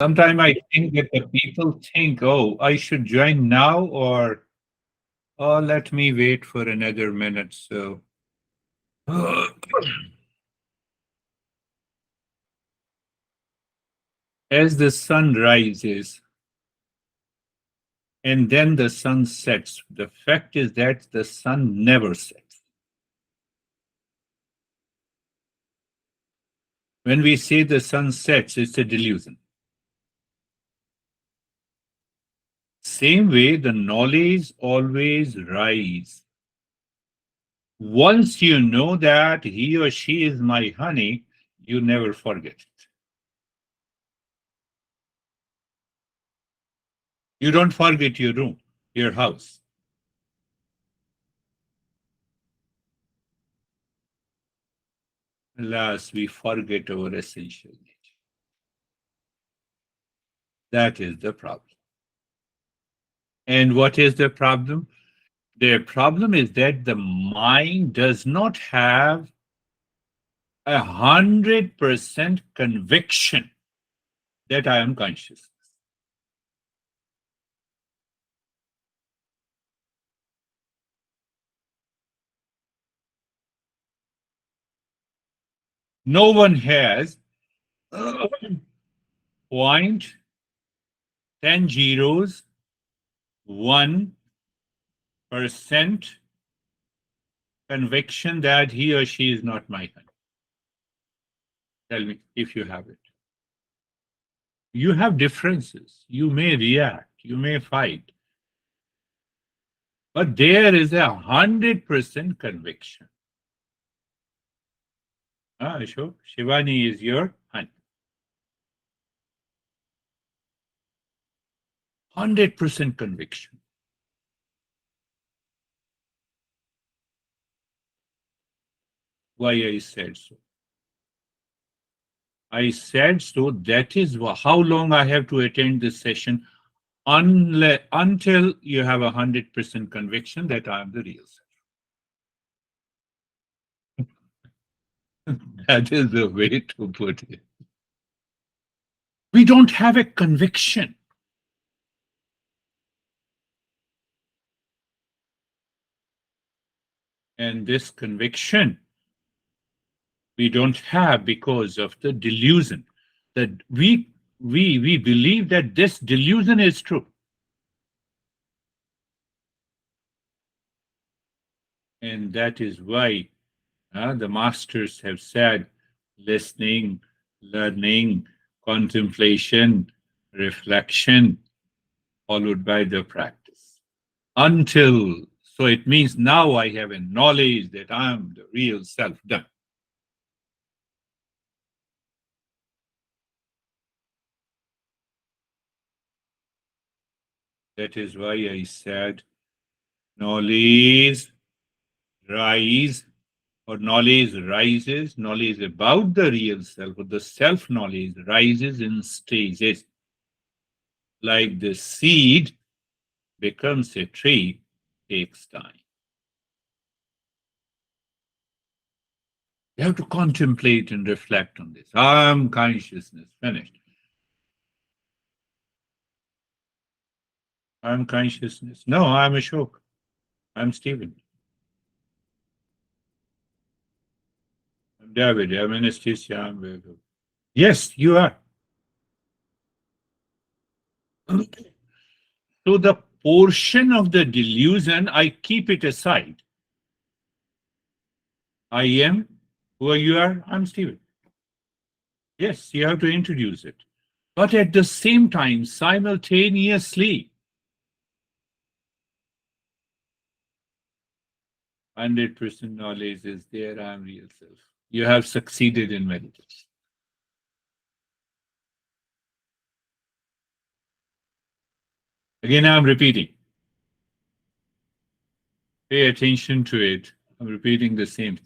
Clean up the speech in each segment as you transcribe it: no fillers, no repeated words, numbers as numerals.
Sometimes I think that the people think, oh, I should join now or oh, let me wait for another minute. So, as the sun rises and then the sun sets, the fact is that the sun never sets. When we say the sun sets, it's a delusion. Same way, the knowledge always rise. Once you know that he or she is my honey, you never forget it. You don't forget your room, your house. Alas, we forget our essential nature. That is the problem. And what is the problem? The problem is that the mind does not have 100% conviction that I am conscious. No one has point 10 zeros 1% conviction that he or she is not my honey. Tell me if you have it. You have differences. You may react, you may fight, but there is 100% conviction. Ah, sure. Shivani is your honey. 100% conviction. Why I said so? I said so. That is how long I have to attend this session until you have 100% conviction that I am the real self. That is the way to put it. We don't have a conviction. And this conviction we don't have because of the delusion that we believe that this delusion is true. And that is why the masters have said listening, learning, contemplation, reflection, followed by the practice. Until, so it means now I have a knowledge that I am the real self done. That is why I said knowledge rise or knowledge rises, knowledge about the real self or the self knowledge rises in stages. Like the seed becomes a tree takes time. You have to contemplate and reflect on this. I'm consciousness, finished. I'm consciousness. No, I'm Ashok. I'm Stephen. I'm David. I'm Anastasia. I'm Virgo. Yes, you are. So the portion of the delusion, I keep it aside. I am who you are. I'm Stephen. Yes, you have to introduce it. But at the same time, simultaneously, 100% knowledge is there. I'm real self. You have succeeded in meditation. Again, I'm repeating. Pay attention to it. I'm repeating the same.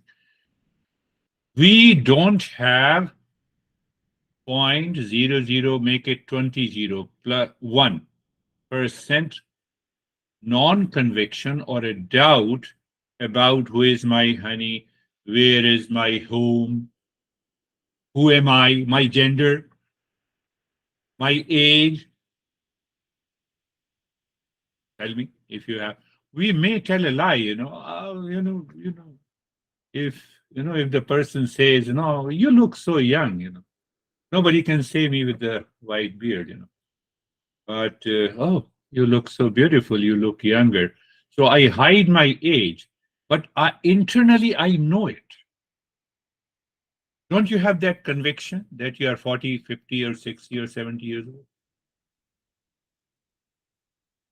We don't have 0.00, make it 20 plus 1% non-conviction or a doubt about who is my honey, where is my home, who am I, my gender. My age, tell me if you have. We may tell a lie, if if the person says, no, you look so young, nobody can say me with the white beard. But oh, you look so beautiful, you look younger. So I hide my age, but internally I know it. Don't you have that conviction that you are 40, 50, or 60 or 70 years old?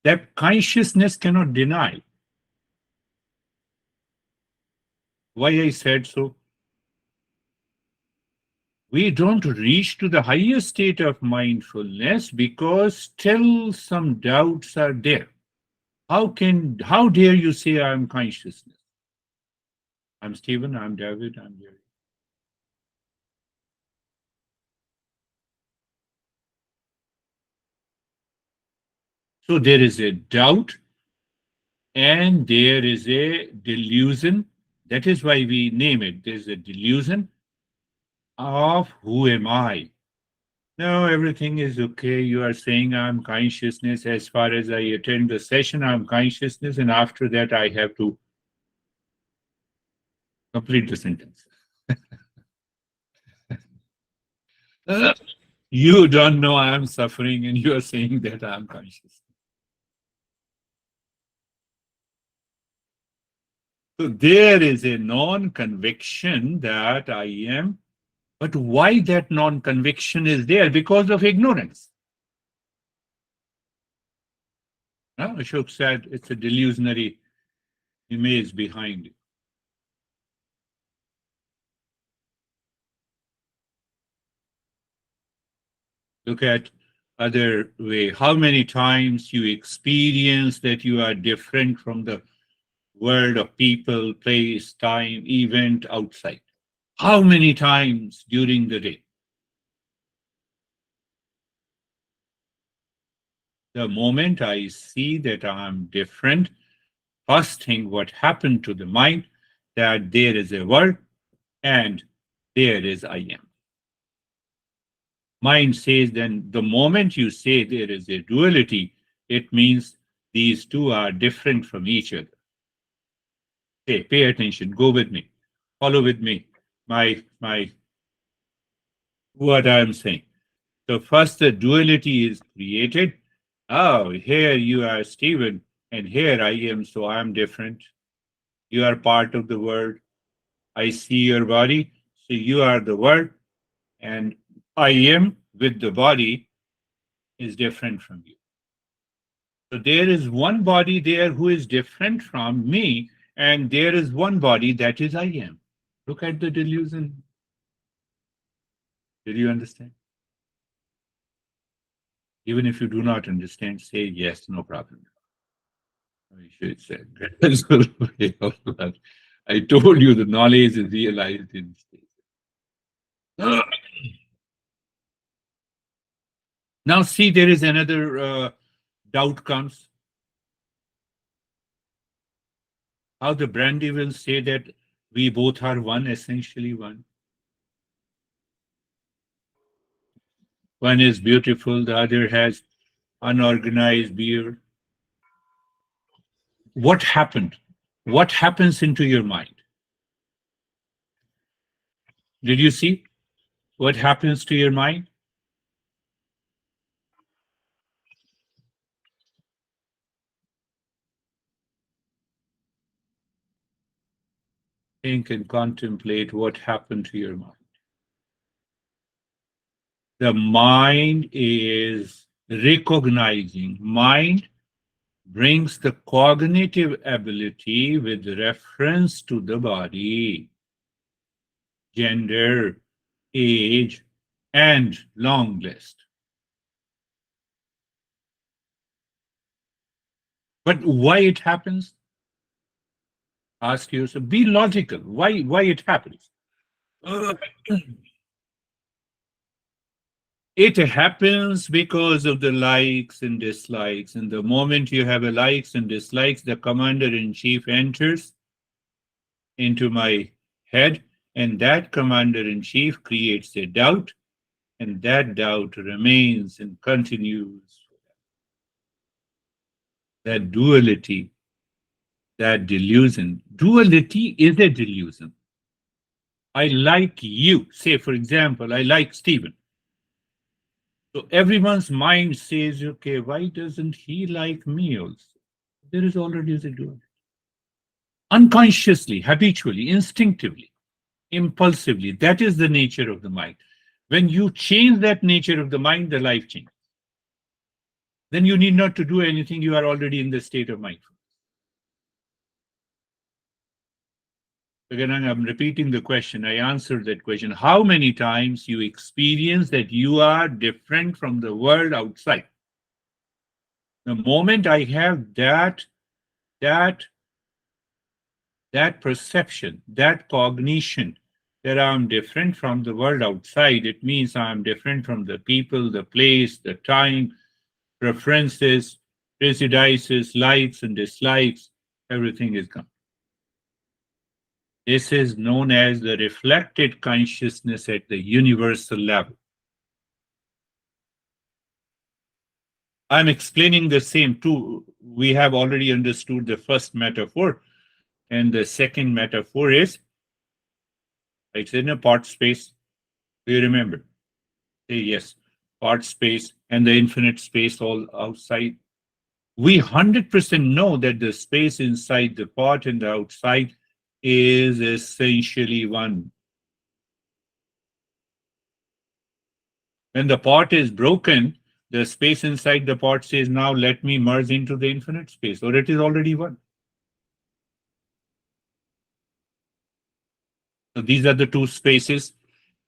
That consciousness cannot deny. Why I said so? We don't reach to the highest state of mindfulness because still some doubts are there. How dare you say I'm consciousness? I'm Stephen, I'm David, I'm Jerry. So there is a doubt and there is a delusion. That is why we name it. There's a delusion of who am I? No, everything is okay. You are saying I'm consciousness. As far as I attend the session, I'm consciousness. And after that, I have to complete the sentence. You don't know I'm suffering, and you are saying that I'm conscious. So there is a non conviction that I am. But why that non conviction is there? Because of ignorance. Ashok said it's a delusionary image behind it. Look at other way. How many times you experience that you are different from the world of people, place, time, event outside? How many times during the day? The moment I see that I'm different, first thing what happened to the mind, that there is a world and there is I am. Mind says then the moment you say there is a duality, it means these two are different from each other. Hey, pay attention, go with me, follow with me, my what I'm saying. So first the duality is created. Oh, here you are Stephen, and here I am, so I'm different. You are part of the world. I see your body, so you are the world, and I am with the body is different from you. So there is one body there who is different from me, and there is one body that is I am. Look at the delusion. Did you understand? Even if you do not understand, say yes, no problem. I should say gradual way of life. I told you the knowledge is realized in stage. Now see, there is another doubt comes. How the brandy will say that we both are one, essentially one. One is beautiful, the other has unorganized beard. What happened? What happens into your mind? Did you see what happens to your mind? Think and contemplate what happened to your mind. The mind is recognizing. Mind brings the cognitive ability with reference to the body, gender, age, and long list. But why it happens? Ask yourself, be logical. Why it happens? Uh, It happens because of the likes and dislikes. And the moment you have a likes and dislikes, the commander in chief enters into my head, and that commander in chief creates a doubt. and that doubt remains and continues. That duality, that delusion. Duality is a delusion. I like you. Say, for example, I like Stephen. So everyone's mind says, okay, why doesn't he like me also? There is already a duality. Unconsciously, habitually, instinctively, impulsively. That is the nature of the mind. When you change that nature of the mind, the life changes. Then you need not to do anything. You are already in the state of mindfulness. Again, I'm repeating the question. I answered that question. How many times you experience that you are different from the world outside? The moment I have that that perception, that cognition that I'm different from the world outside, it means I'm different from the people, the place, the time, preferences, prejudices, likes and dislikes. Everything is gone. This is known as the reflected consciousness at the universal level. I'm explaining the same too. We have already understood the first metaphor, and the second metaphor is it's in a part space. Do you remember? Say yes. Part space and the infinite space all outside. We 100% know that the space inside the pot and the outside is essentially one. When the pot is broken, the space inside the pot says, now let me merge into the infinite space, or it is already one. So these are the two spaces.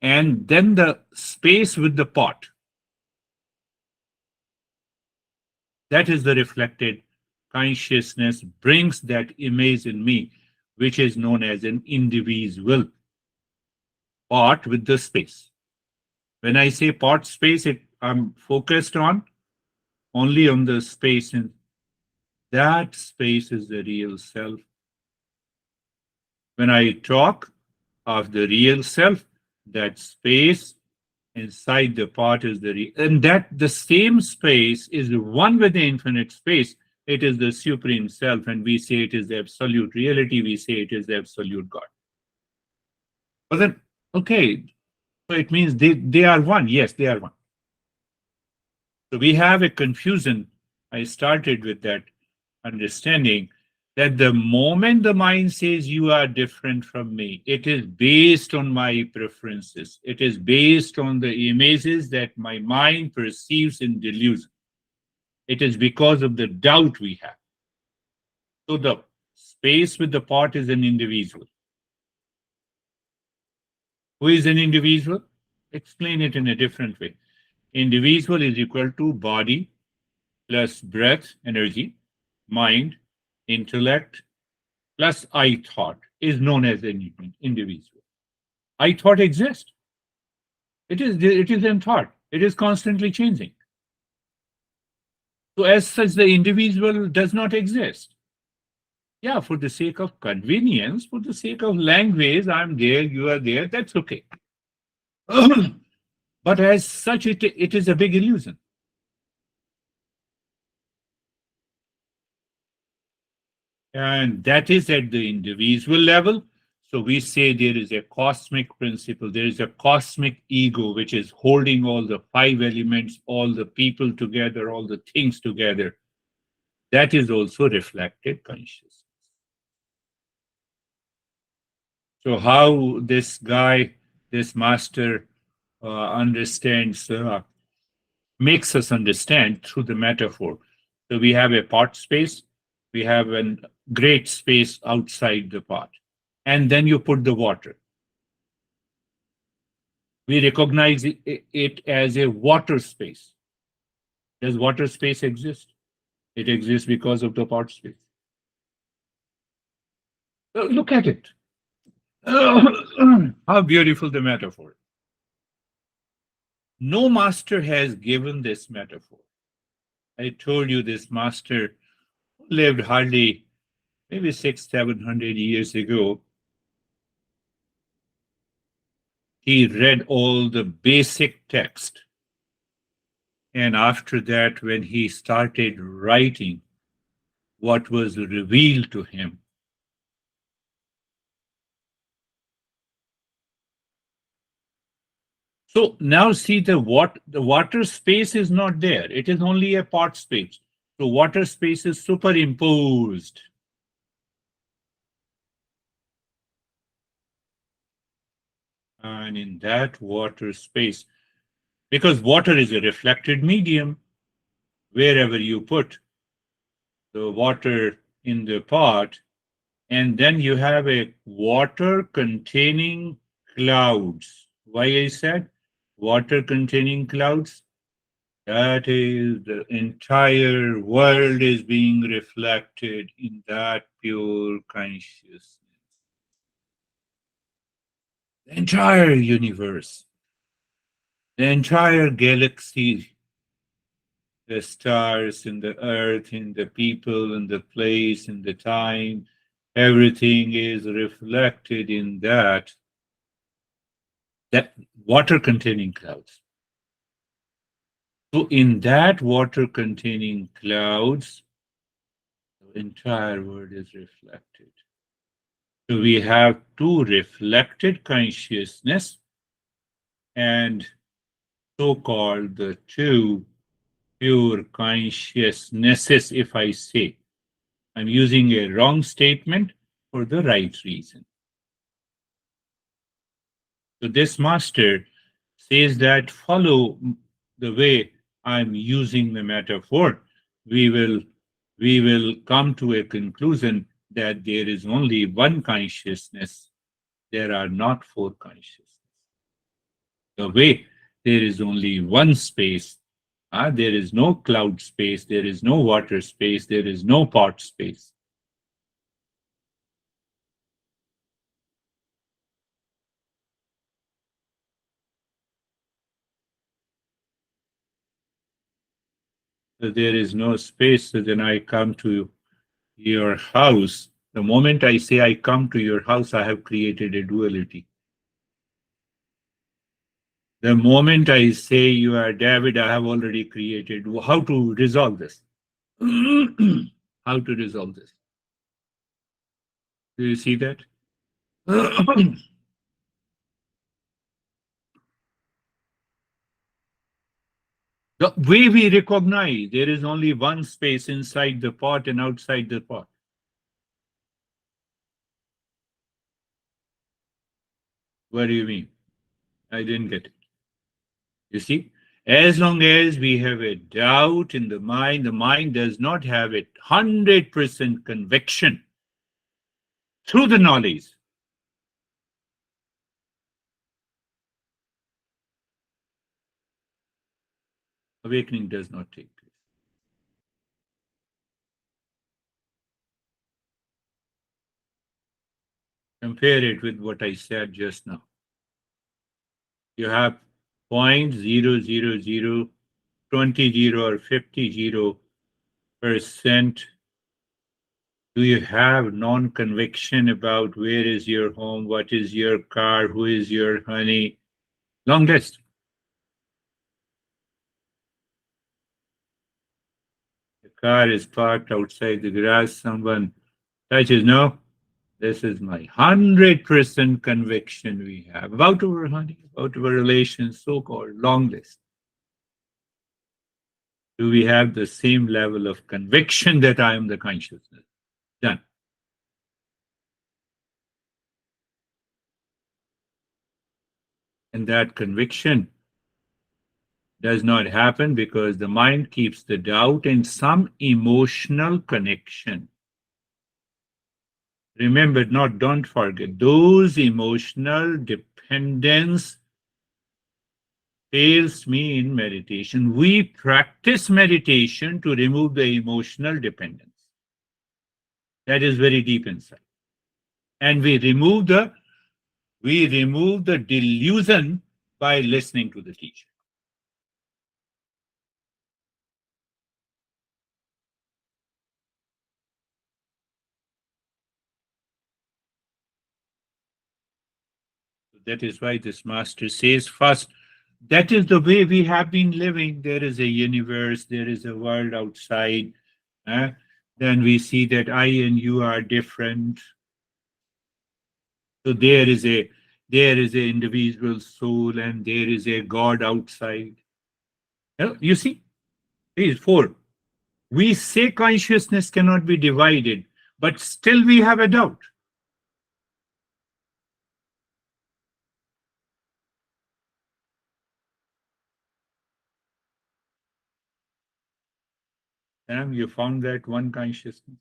And then the space with the pot, that is the reflected consciousness, brings that image in me, which is known as an individual pot with the space. When I say pot space, I'm focused on only on the space, and that space is the real self. When I talk of the real self, that space inside the pot is the real, and that the same space is one with the infinite space. It is the supreme self, and we say it is the absolute reality. We say it is the absolute God. But then, okay, so it means they are one. Yes, they are one. So we have a confusion. I started with that understanding that the moment the mind says you are different from me, it is based on my preferences. It is based on the images that my mind perceives in delusion. It is because of the doubt we have. So the space with the pot is an individual. Who is an individual? Explain it in a different way. Individual is equal to body plus breath, energy, mind, intellect, plus I thought is known as an individual. I thought exists. It is in thought. It is constantly changing. So as such, the individual does not exist. Yeah, for the sake of convenience, for the sake of language, I'm there, you are there, that's okay. But as such, it is a big illusion. And that is at the individual level. So we say there is a cosmic principle, there is a cosmic ego, which is holding all the five elements, all the people together, all the things together. That is also reflected consciousness. So, how this guy, this master, understands, makes us understand through the metaphor. So, we have a pot space, we have a great space outside the pot, and then you put the water. We recognize it as a water space. Does water space exist? It exists because of the pot space. Look at it. How beautiful the metaphor. No master has given this metaphor. I told you this master lived hardly maybe 600, 700 years ago. He read all the basic text. And after that, when he started writing what was revealed to him, so now see the water space is not there. It is only a part space. So water space is superimposed. And in that water space, because water is a reflected medium, wherever you put the water in the pot, and then you have a water containing clouds. Why I said water containing clouds? That is, the entire world is being reflected in that pure consciousness. The entire universe, the entire galaxy, the stars and the earth and the people and the place and the time, everything is reflected in that water containing clouds. So in that water containing clouds, the entire world is reflected. So we have two reflected consciousness and so-called the two pure consciousnesses, if I say. I'm using a wrong statement for the right reason. So this master says that follow the way I'm using the metaphor, we will we will come to a conclusion that there is only one consciousness. There are not four consciousness. The way there is only one space. There is no cloud space, there is no water space, there is no pot space. So there is no space. So then I come to your house. The moment I say I come to your house, I have created a duality. The moment I say you are David, I have already created. How to resolve this? How to resolve this? Do you see that? The way we recognize there is only one space inside the pot and outside the pot. What do you mean? I didn't get it. You see, as long as we have a doubt in the mind does not have a 100% conviction through the knowledge. Awakening does not take place. Compare it with what I said just now. You have 0.00020 or 50% do you have non-conviction about where is your home, what is your car, who is your honey? Long list. The car is parked outside the garage. Someone touches. No, this is my 100% conviction we have about our honey, about our relations, so-called long list. Do we have the same level of conviction that I am the consciousness? Done. And that conviction does not happen because the mind keeps the doubt and some emotional connection. Remember, not don't forget, those emotional dependence fails me in meditation. We practice meditation to remove the emotional dependence. That is very deep inside. And we remove the delusion by listening to the teacher. That is why this master says first, that is the way we have been living. There is a universe, there is a world outside. uh, then we see that I and you are different. So there is a individual soul and there is a God outside. You see, these four. We say consciousness cannot be divided, but still we have a doubt. You found that one consciousness.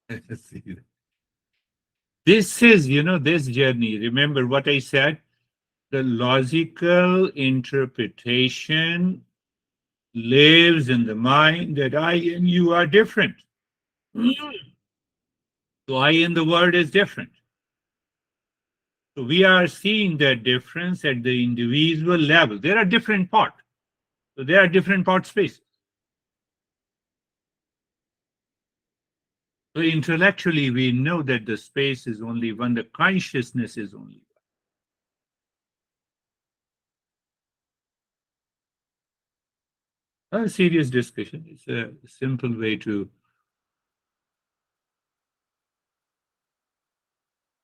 See that. This is, this journey. Remember what I said? The logical interpretation lives in the mind that I and you are different. So I and the world is different. So we are seeing that difference at the individual level. There are different parts. So there are different part spaces. So intellectually, we know that the space is only one, the consciousness is only one. A serious discussion. It's a simple way to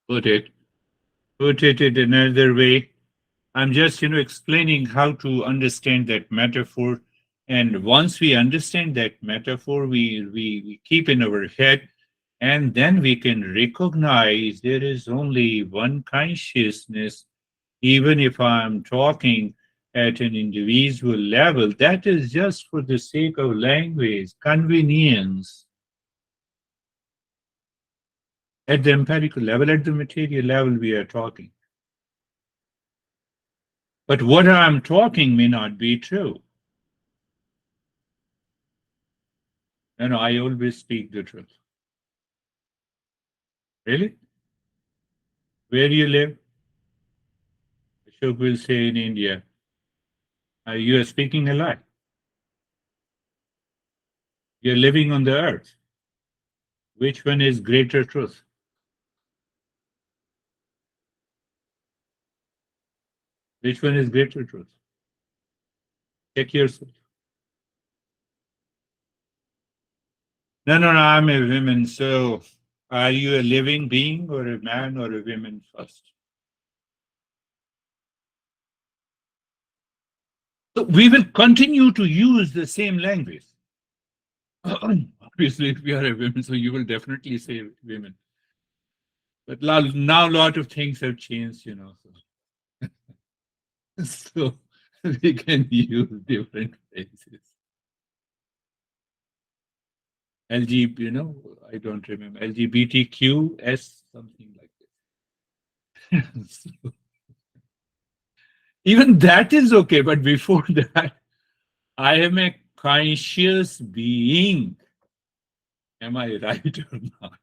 put it. Put it in another way. I'm just, explaining how to understand that metaphor. And once we understand that metaphor, we keep in our head, and then we can recognize there is only one consciousness. Even if I'm talking at an individual level, that is just for the sake of language, convenience. At the empirical level, at the material level, we are talking. But what I'm talking may not be true. No, I always speak the truth. Really? Where you live? Ashok will say in India, you are speaking a lie. You're living on the earth. Which one is greater truth? Which one is greater truth? Check yourself. No, I'm a woman. So are you a living being or a man or a woman first? So we will continue to use the same language. Obviously, if you are a woman, so you will definitely say women. But now a lot of things have changed. So we can use different phrases. I don't remember. LGBTQS, something like this. So, even that is okay, but before that, I am a conscious being. Am I right or not?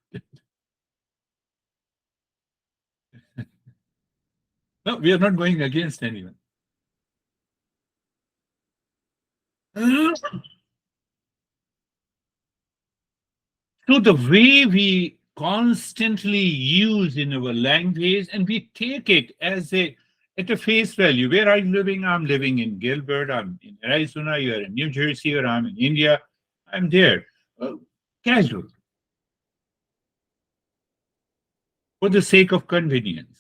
No, we are not going against anyone. So the way we constantly use in our language and we take it as at a face value. Where are you living? I'm living in Gilbert. I'm in Arizona. You are in New Jersey, or I'm in India. I'm there. Casual, for the sake of convenience.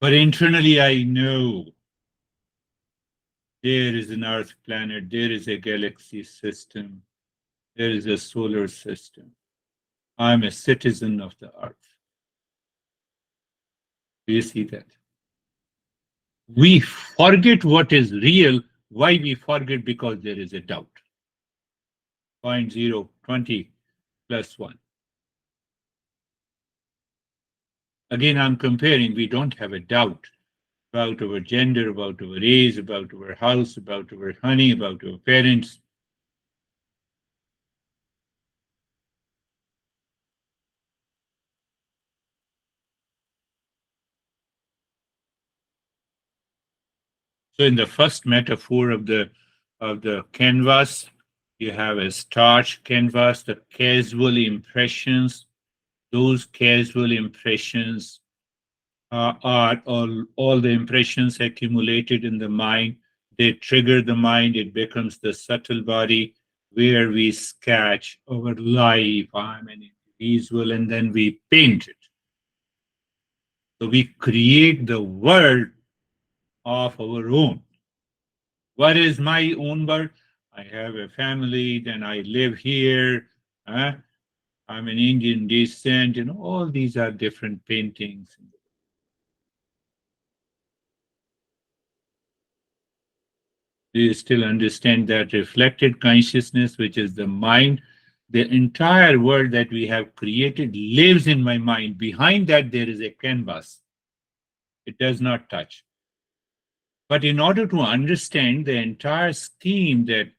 But internally, I know there is an Earth planet, there is a galaxy system, there is a solar system. I'm a citizen of the Earth. Do you see that? We forget what is real. Why we forget? Because there is a doubt. 0.020 plus 1. Again, I'm comparing. We don't have a doubt about our gender, about our race, about our house, about our honey, about our parents. So in the first metaphor of the canvas, you have a starch canvas, the casual impressions Those casual impressions are all the impressions accumulated in the mind. They trigger the mind. It becomes the subtle body where we sketch our life. I'm an individual, and then we paint it. So we create the world of our own. What is my own world? I have a family, then I live here. uh, I'm an Indian descent. All these are different paintings. Do you still understand that reflected consciousness, which is the mind? The entire world that we have created lives in my mind. Behind that, there is a canvas. It does not touch. But in order to understand the entire scheme, that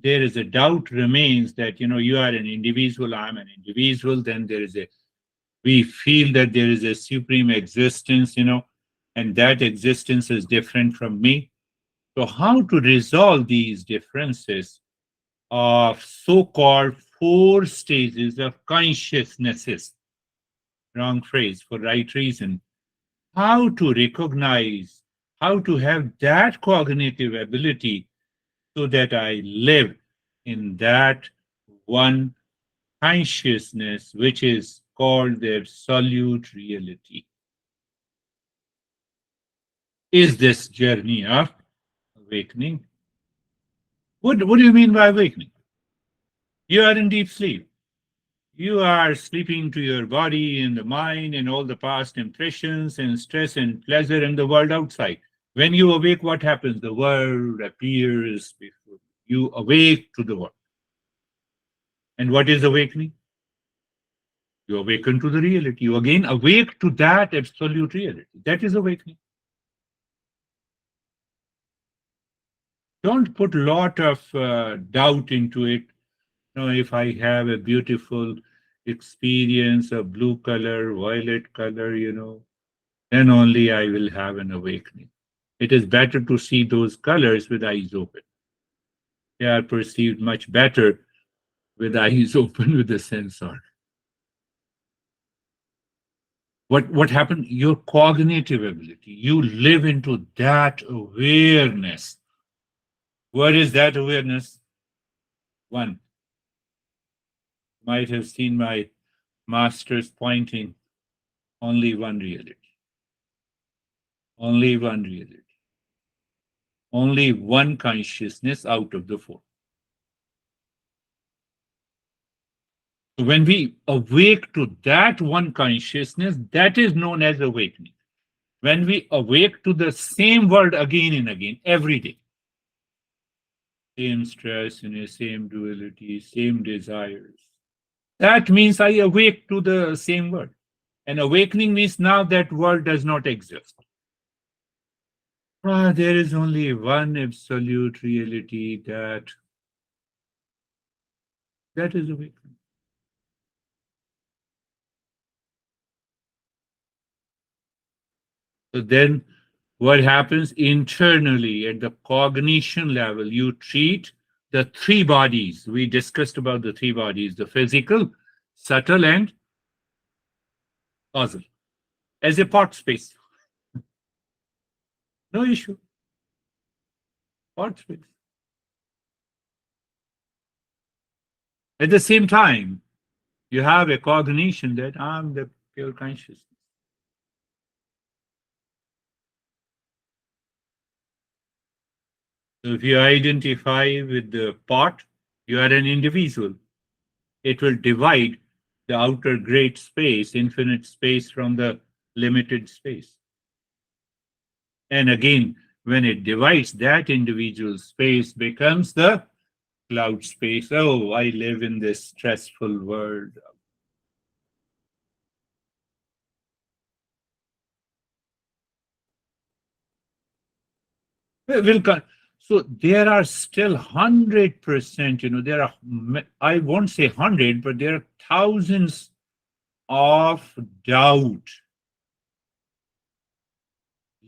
there is a doubt remains that you are an individual, I'm an individual, then we feel that there is a supreme existence, and that existence is different from me. So how to resolve these differences of so-called four stages of consciousnesses? Wrong phrase, for right reason. How to recognize, how to have that cognitive ability so that I live in that one consciousness, which is called the absolute reality. Is this journey of awakening? What do you mean by awakening? You are in deep sleep. You are sleeping to your body and the mind and all the past impressions and stress and pleasure and the world outside. When you awake, what happens? The world appears before you. You awake to the world. And what is awakening? You awaken to the reality. You again awake to that absolute reality. That is awakening. Don't put a lot of doubt into it. If I have a beautiful experience of blue color, violet color, then only I will have an awakening. It is better to see those colors with eyes open. They are perceived much better with eyes open with the sensor. What happened? Your cognitive ability. You live into that awareness. What is that awareness? One, might have seen my masters pointing, only one reality. Only one reality. Only one consciousness out of the four. So when we awake to that one consciousness, that is known as awakening. When we awake to the same world again and again, every day, same stress, same duality, same desires, that means I awake to the same world. And awakening means now that world does not exist. There is only one absolute reality that is awakening. So then what happens internally at the cognition level? You treat the three bodies. We discussed about the three bodies, the physical, subtle, and causal, as a part space. No issue. Part space. At the same time, you have a cognition that I'm the pure consciousness. So if you identify with the part, you are an individual. It will divide the outer great space, infinite space, from the limited space. And again, when it divides, that individual space becomes the cloud space. Oh, I live in this stressful world. Will So there are still 100%, there are, I won't say 100, but there are thousands of doubt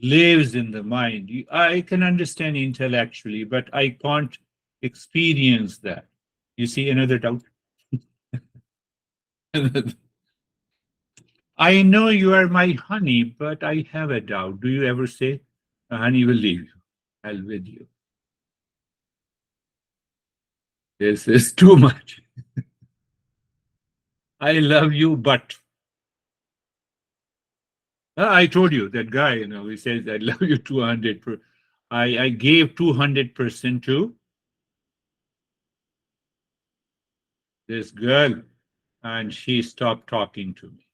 lives in the mind. I can understand intellectually, but I can't experience that. You see another doubt? I know you are my honey, but I have a doubt. Do you ever say, "The honey will leave you? I'll with you." This is too much. I love you, but I told you that guy, he says, I love you 200. I gave 200% to this girl, and she stopped talking to me.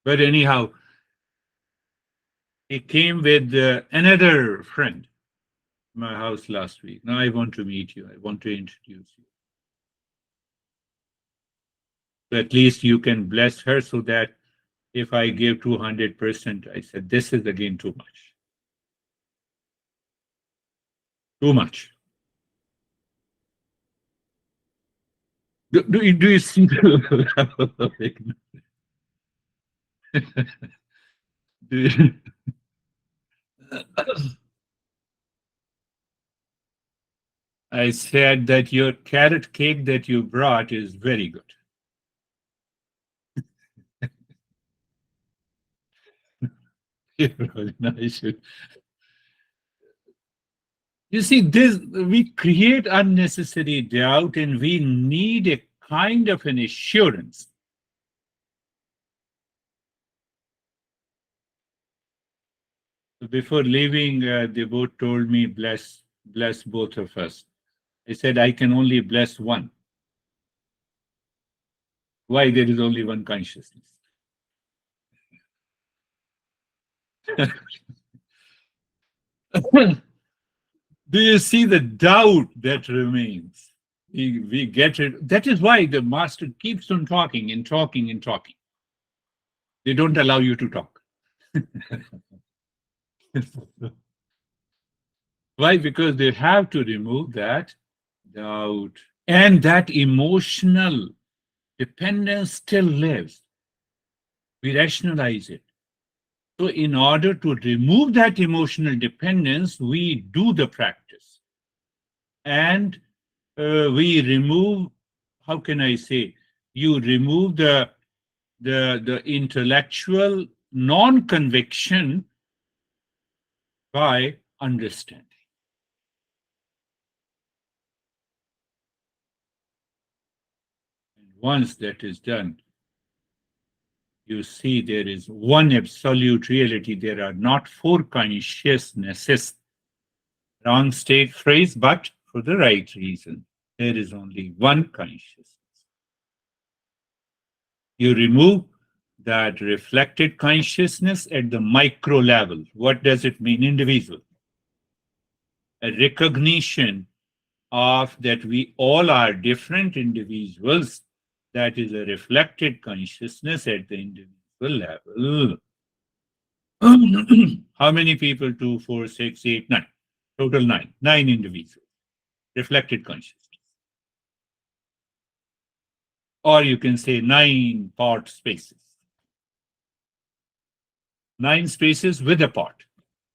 But anyhow, he came with another friend to my house last week. Now I want to meet you. I want to introduce you. So at least you can bless her so that if I give 200%, I said, this is again too much. Too much. Do you see the level of ignorance? Do you- I said that your carrot cake that you brought is very good. I should. You see, this we create unnecessary doubt, and we need a kind of an assurance. Before leaving, they both told me, bless both of us. I said, I can only bless one. Why? There is only one consciousness. Do you see the doubt that remains? We get it. That is why the master keeps on talking and talking and talking. They don't allow you to talk. Why? Because they have to remove that doubt. And that emotional dependence still lives. We rationalize it. So, in order to remove that emotional dependence, we do the practice. And we remove, how can I say, you remove the intellectual non-conviction by understanding. And once that is done, you see there is one absolute reality. There are not four consciousnesses. Wrong state phrase, but for the right reason. There is only one consciousness. You remove that reflected consciousness at the micro level. What does it mean? Individual. A recognition of that we all are different individuals. That is a reflected consciousness at the individual level. How many people? 2, 4, 6, 8, 9. Total 9. 9 individuals. Reflected consciousness. Or you can say 9 part spaces. 9 spaces with a part.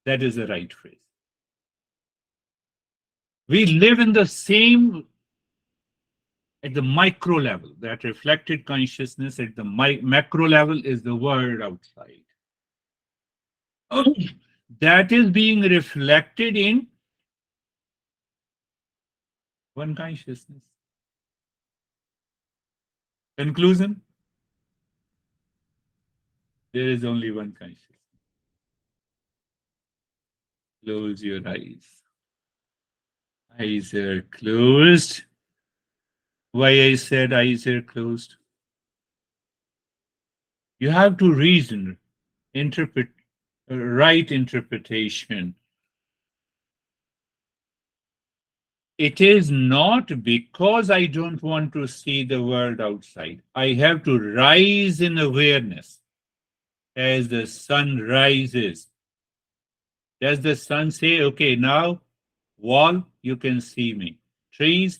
That is the right phrase. We live in the same, at the micro level. That reflected consciousness at the macro level is the world outside. That is being reflected in one consciousness. Conclusion? There is only one consciousness. Close your eyes. Eyes are closed. Why I said eyes are closed? You have to reason, interpret, right interpretation. It is not because I don't want to see the world outside. I have to rise in awareness as the sun rises. Does the sun say, okay, now, wall, you can see me. Trees,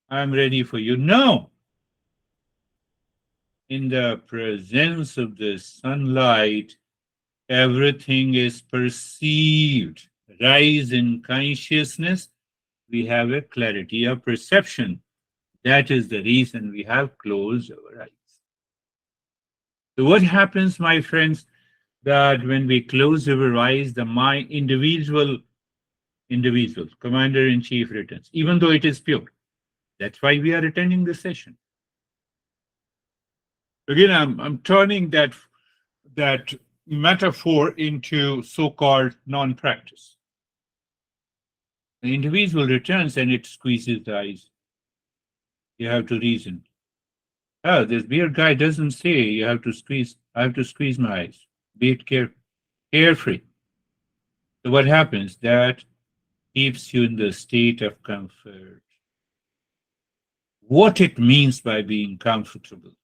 I'm ready for you? No. In the presence of the sunlight, everything is perceived. Rise in consciousness, we have a clarity of perception. That is the reason we have closed our eyes. So, what happens, my friends, that when we close our eyes, the my individual commander in chief returns, even though it is pure. That's why we are attending this session. Again, I'm turning that metaphor into so-called non-practice. The individual returns and it squeezes the eyes. You have to reason. Oh, this beer guy doesn't say you have to squeeze. I have to squeeze my eyes. Be it carefree. So what happens? That keeps you in the state of comfort. What it means by being comfortable.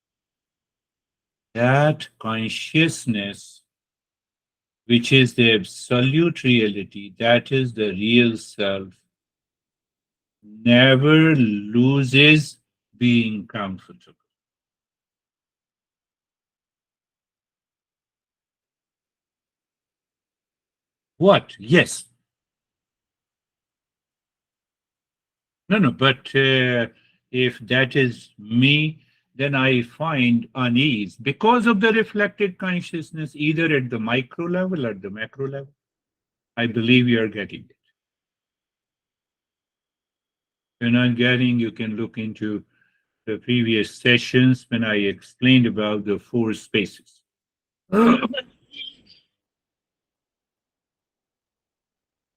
That consciousness, which is the absolute reality, that is the real self, never loses being comfortable. What? Yes. No, no, but if that is me, then I find unease because of the reflected consciousness, either at the micro level or the macro level. I believe you are getting it. If you're not getting, you can look into the previous sessions when I explained about the four spaces.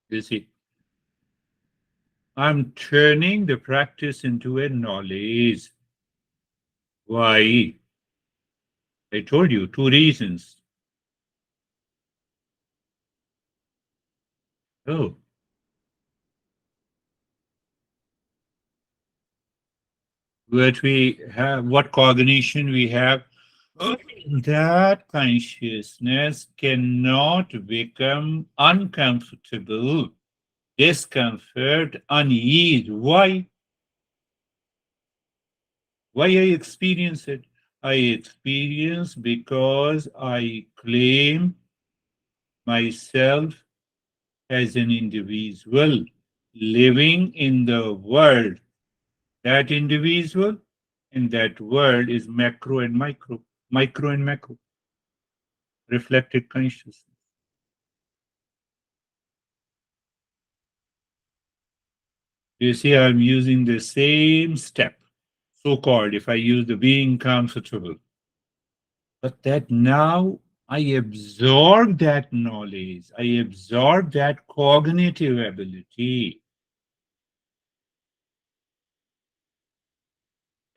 You see, I'm turning the practice into a knowledge. Why? I told you two reasons. Oh, what we have, what cognition we have, that consciousness cannot become uncomfortable, discomfort, unease. Why? Why I experience it? I experience because I claim myself as an individual living in the world. That individual in that world is macro and micro and macro, reflected consciousness. You see, I'm using the same step, so called, if I use the being comfortable. But that now I absorb that knowledge, I absorb that cognitive ability.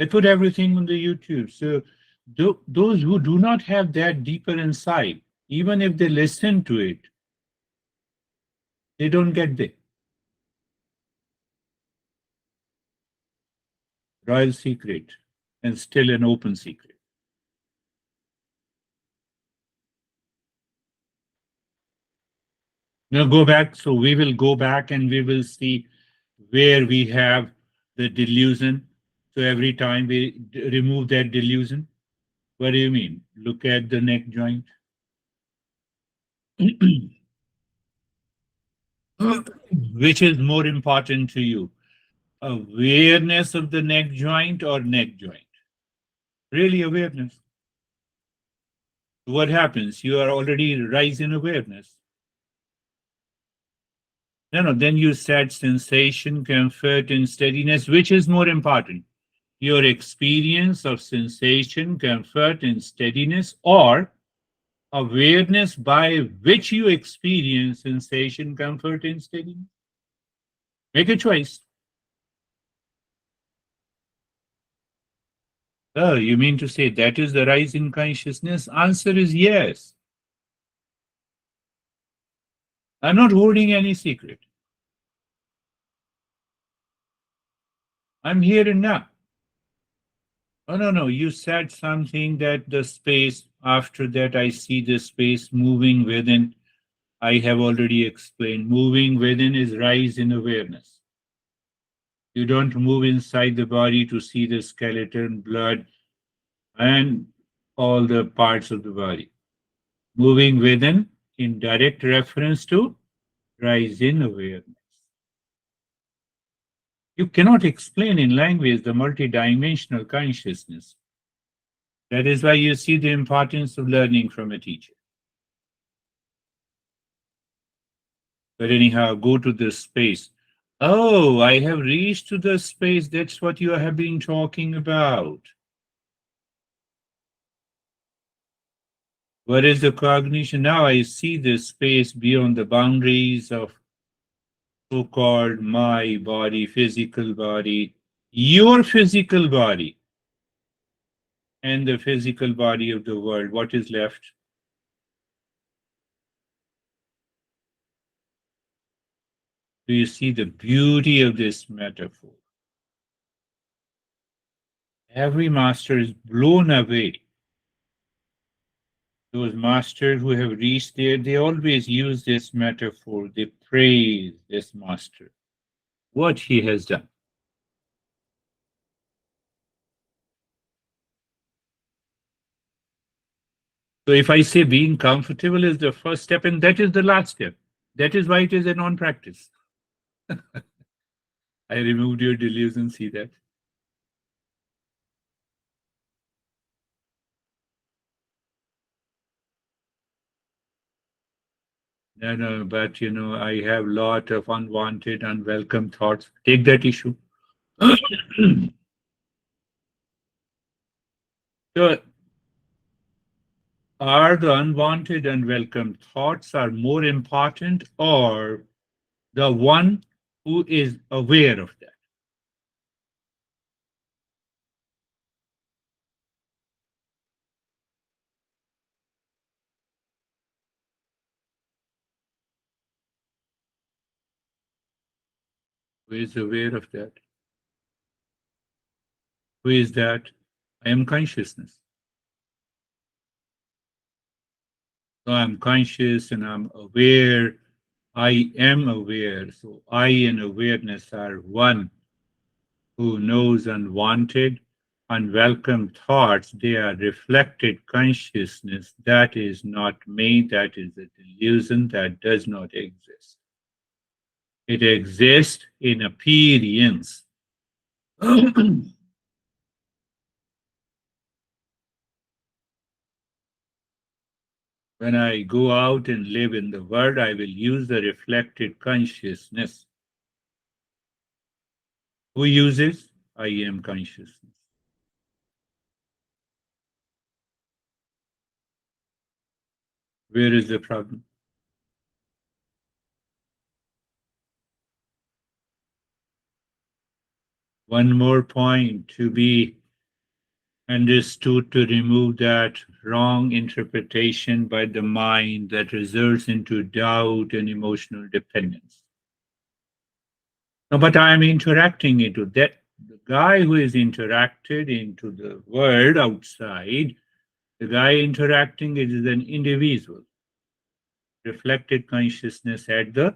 I put everything on the YouTube. So those who do not have that deeper insight, even if they listen to it, they don't get the royal secret and still an open secret. Now go back. So we will go back and we will see where we have the delusion. So every time we remove that delusion, what do you mean? Look at the neck joint. Which is more important to you? Awareness of the neck joint or neck joint? Really awareness. What happens? You are already rising awareness. No, no, then you said sensation, comfort, and steadiness. Which is more important? Your experience of sensation, comfort, and steadiness, or awareness by which you experience sensation, comfort, and steadiness? Make a choice. Oh, you mean to say that is the rise in consciousness? Answer is yes. I'm not holding any secret. I'm here and now. Oh, no, no. You said something that the space, after that, I see the space moving within. I have already explained. Moving within is rise in awareness. You don't move inside the body to see the skeleton, blood, and all the parts of the body. Moving within in direct reference to rise in awareness. You cannot explain in language the multidimensional consciousness. That is why you see the importance of learning from a teacher. But anyhow, go to this space. Oh, I have reached to the space. That's what you have been talking about. What is the cognition? Now I see this space beyond the boundaries of so called my body, physical body, your physical body, and the physical body of the world. What is left? Do you see the beauty of this metaphor? Every master is blown away. Those masters who have reached there, they always use this metaphor. They praise this master, what he has done. So if I say being comfortable is the first step, and that is the last step, that is why it is a non practice. I removed your delusion, see that? No, no, but I have a lot of unwanted, unwelcome thoughts. Take that issue. So, are the unwanted, unwelcome thoughts are more important, or the one who is aware of that? Who is aware of that? Who is that? I am consciousness. So I'm conscious and I'm aware. I am aware. So I and awareness are one. Who knows unwanted, unwelcome thoughts. They are reflected consciousness. That is not me. That is a delusion that does not exist. It exists in appearance. When I go out and live in the world, I will use the reflected consciousness. Who uses? I am consciousness. Where is the problem? One more point to be understood to remove that wrong interpretation by the mind that results into doubt and emotional dependence. No, but I am interacting into that. The guy who is interacted into the world outside, the guy interacting is an individual, reflected consciousness at the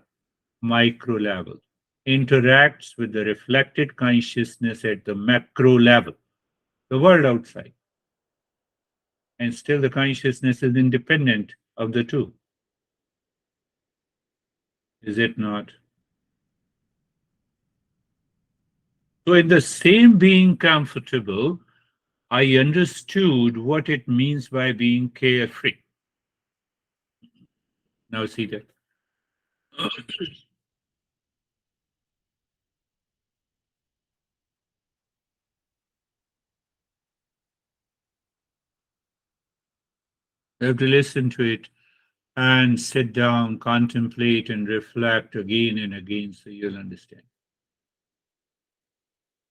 micro level, interacts with the reflected consciousness at the macro level, the world outside. And still the consciousness is independent of the two. Is it not? So, in the same being comfortable, I understood what it means by being carefree. Now, see that. You have to listen to it and sit down, contemplate, and reflect again and again so you'll understand.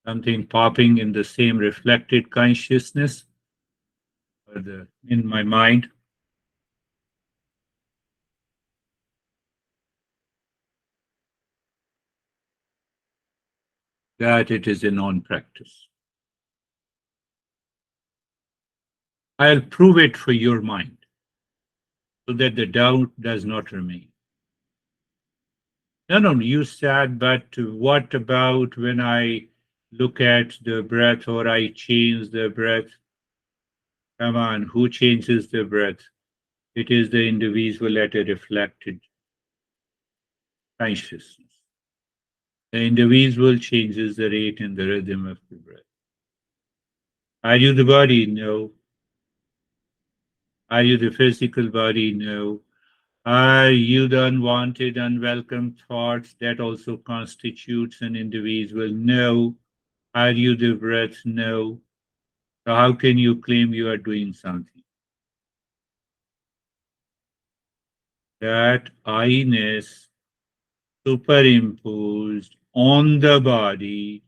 Something popping in the same reflected consciousness or in my mind, that it is a non practice. I'll prove it for your mind so that the doubt does not remain. No, no, you said, but what about when I look at the breath or I change the breath? Come on, who changes the breath? It is the individual at a reflected consciousness. The individual changes the rate and the rhythm of the breath. Are you the body? No. Are you the physical body? No. Are you the unwanted, unwelcome thoughts that also constitutes an individual? No. Are you the breath? No. So how can you claim you are doing something? That I-ness superimposed on the body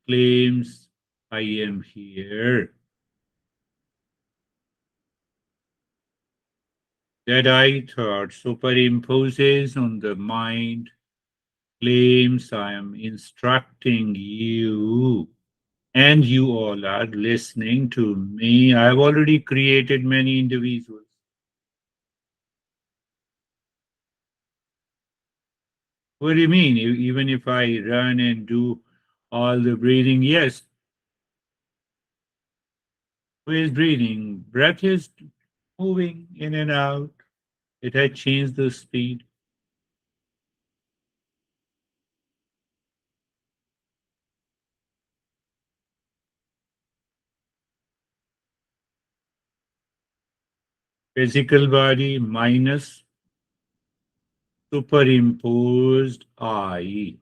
claims I am here. That I thought superimposes on the mind claims I am instructing you, and you all are listening to me. I have already created many individuals. What do you mean? Even if I run and do all the breathing, yes, who is breathing? Breath is moving in and out. It had changed the speed. Physical body minus superimposed I.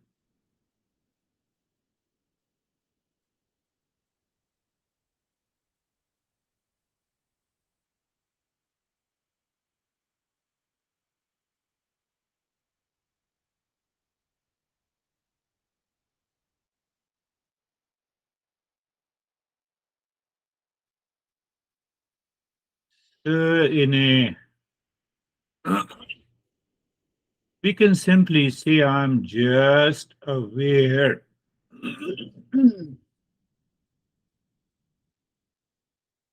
In a we can simply say I'm just aware.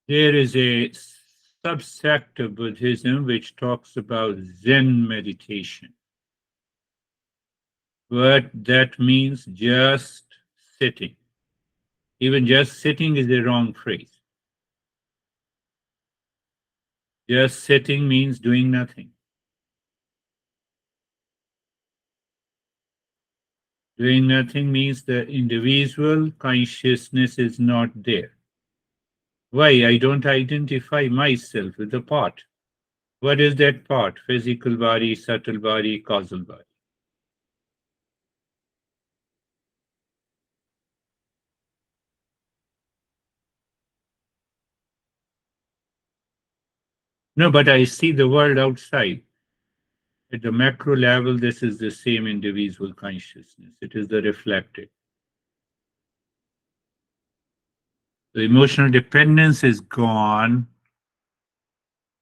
There is a subsect of Buddhism which talks about Zen meditation. But that means just sitting. Even just sitting is a wrong phrase. Just sitting means doing nothing. Doing nothing means the individual consciousness is not there. Why? I don't identify myself with the part. What is that part? Physical body, subtle body, causal body. No, but I see the world outside. At the macro level, this is the same individual consciousness. It is the reflected. The emotional dependence is gone.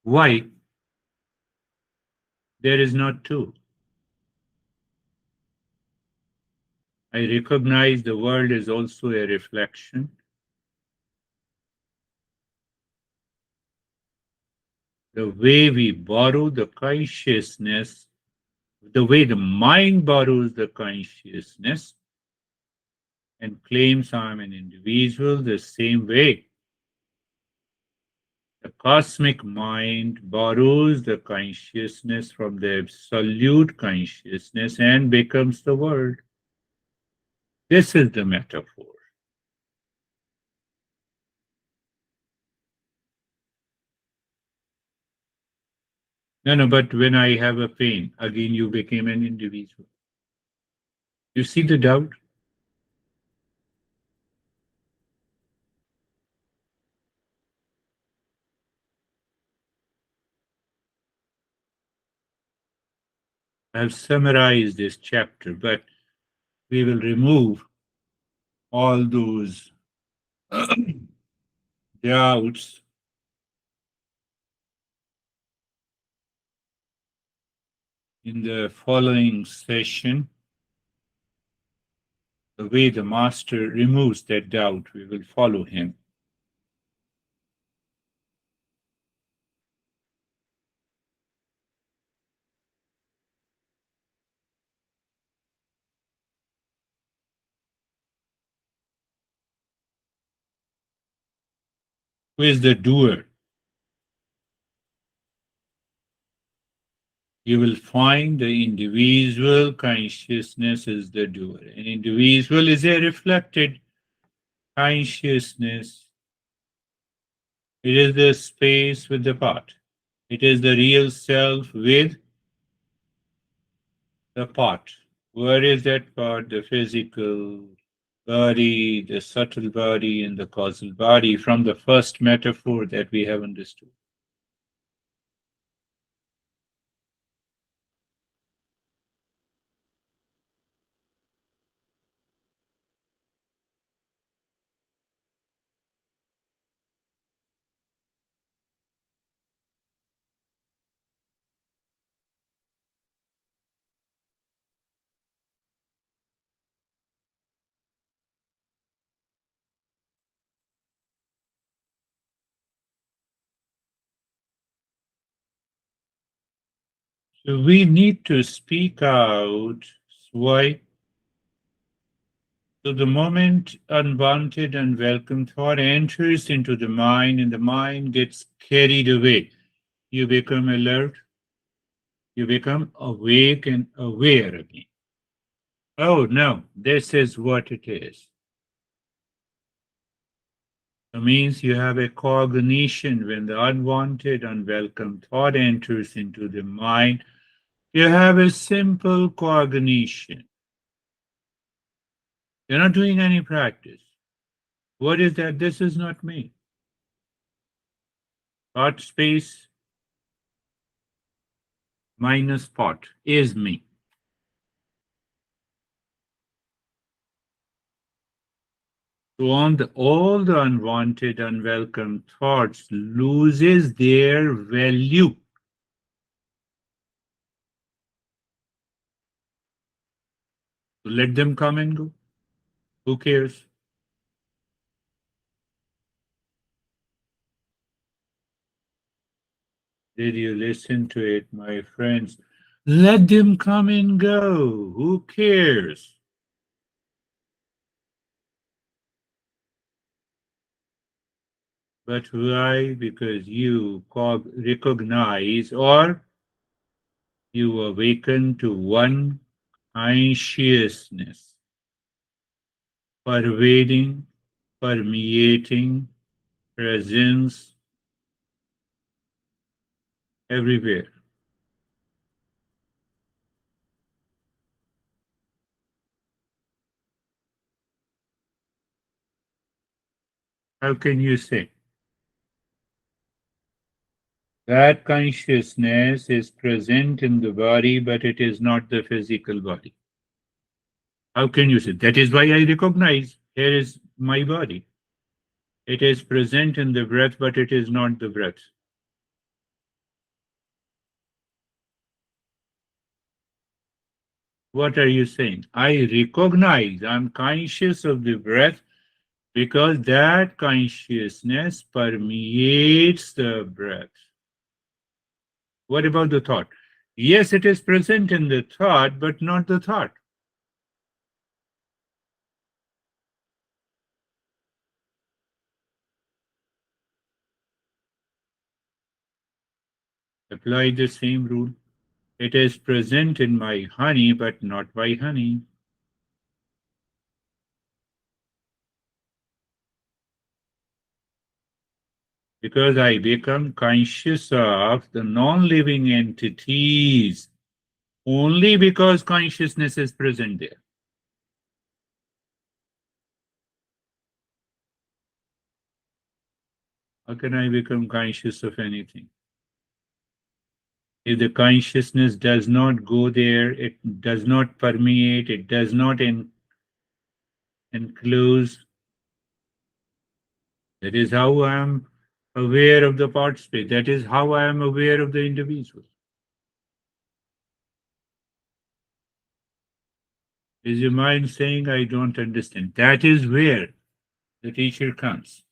Why? There is not two. I recognize the world is also a reflection. The way we borrow the consciousness, the way the mind borrows the consciousness and claims I'm an individual, the same way the cosmic mind borrows the consciousness from the absolute consciousness and becomes the world. This is the metaphor. No, no, but when I have a pain, again you became an individual. You see the doubt? I have summarized this chapter, but we will remove all those doubts in the following session. The way the master removes that doubt, we will follow him. Who is the doer? you will find the individual consciousness is the doer. An individual is a reflected consciousness. It is the space with the part. It is the real self with the part. Where is that part? The physical body, the subtle body, and the causal body from the first metaphor that we have understood. So we need to speak out. Why? So the moment unwanted, unwelcome thought enters into the mind and the mind gets carried away, you become alert, you become awake and aware again. Oh no, this is what it is. It means you have a cognition when the unwanted, unwelcome thought enters into the mind. You have a simple cognition. You're not doing any practice. What is that? This is not me. Thought space minus thought is me. So on all the unwanted, unwelcome thoughts loses their value. So let them come and go. Who cares? Did you listen to it, my friends? Let them come and go. Who cares? But why? Because you recognize or you awaken to one consciousness, pervading, permeating, presence everywhere. How can you say? That consciousness is present in the body, but it is not the physical body. How can you say? That is why I recognize here is my body. It is present in the breath, but it is not the breath. What are you saying? I recognize, I'm conscious of the breath because that consciousness permeates the breath. What about the thought? Yes, it is present in the thought, but not the thought. Apply the same rule. It is present in my honey, but not my honey. Because I become conscious of the non living entities only because consciousness is present there. How can I become conscious of anything? If the consciousness does not go there, it does not permeate, it does not enclose, that is how I am aware of the part space. That is how I am aware of the individual. Is your mind saying, I don't understand? That is where the teacher comes.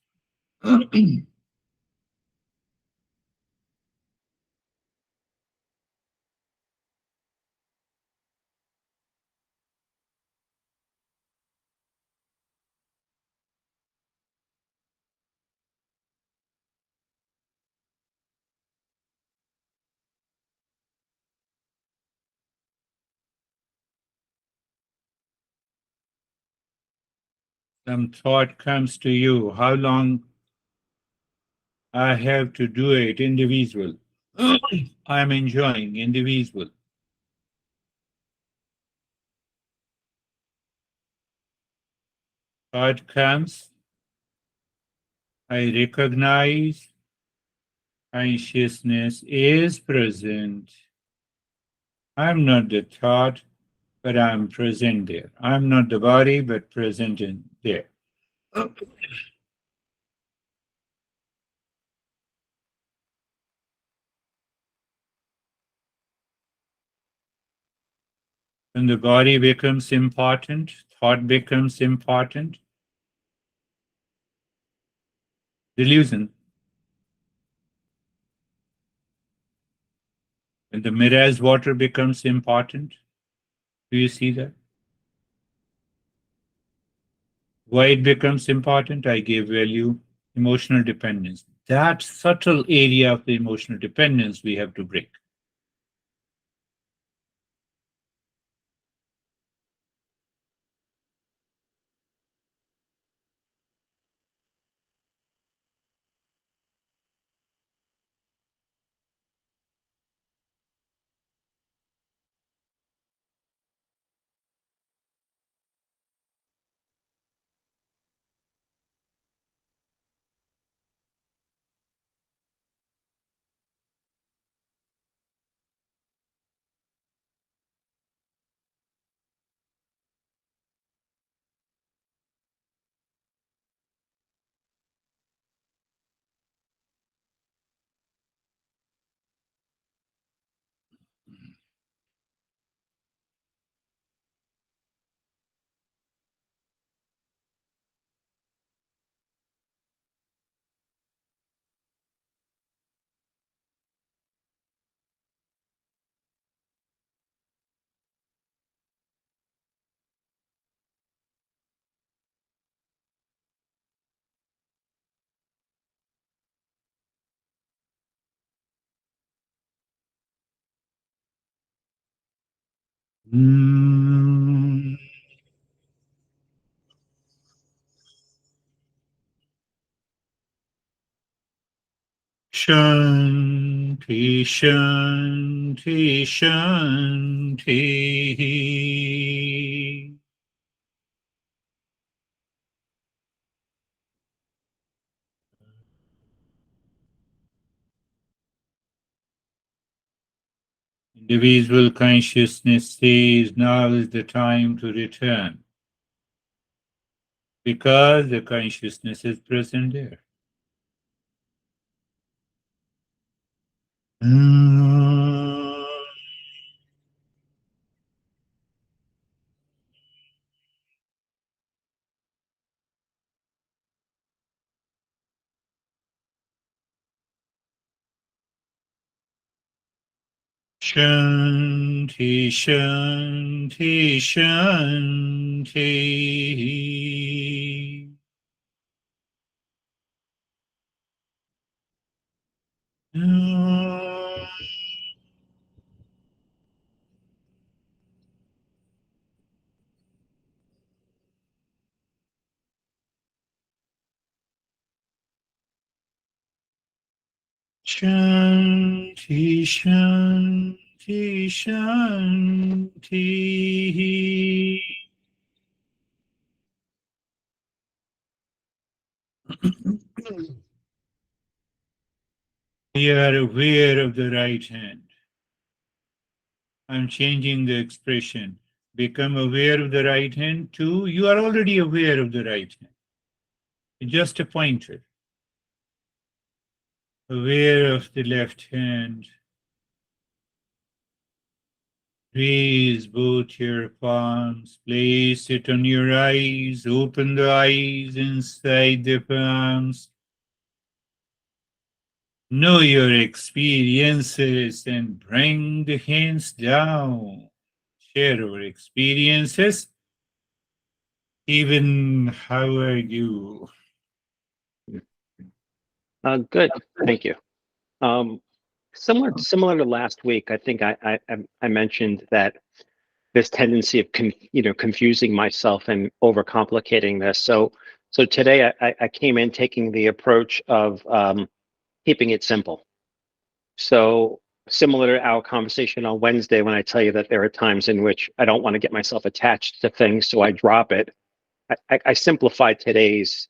Some thought comes to you. How long I have to do it? Individual. I'm enjoying individual. Thought comes. I recognize consciousness is present. I'm not the thought, but I'm present there. I'm not the body, but present in there. When the body becomes important, thought becomes important, delusion. When the mirage water becomes important, do you see that? Why it becomes important? I gave value, emotional dependence. That subtle area of the emotional dependence we have to break. Mm. Shanti, Shanti, Shanti. Individual consciousness says now is the time to return because the consciousness is present there. Shanti, Shanti, Shanti. Shanti, Shanti, Shanti. We are aware of the right hand. I'm changing the expression. Become aware of the right hand too. You are already aware of the right hand. Just a pointer. Aware of the left hand. Raise both your palms. Place it on your eyes. Open the eyes inside the palms. Know your experiences and bring the hands down. Share our experiences. Even how are you? Good, thank you. Somewhat similar to last week, I think I mentioned that this tendency of confusing myself and overcomplicating this. So today I came in taking the approach of keeping it simple. So similar to our conversation on Wednesday, when I tell you that there are times in which I don't want to get myself attached to things, so I drop it. I simplified today's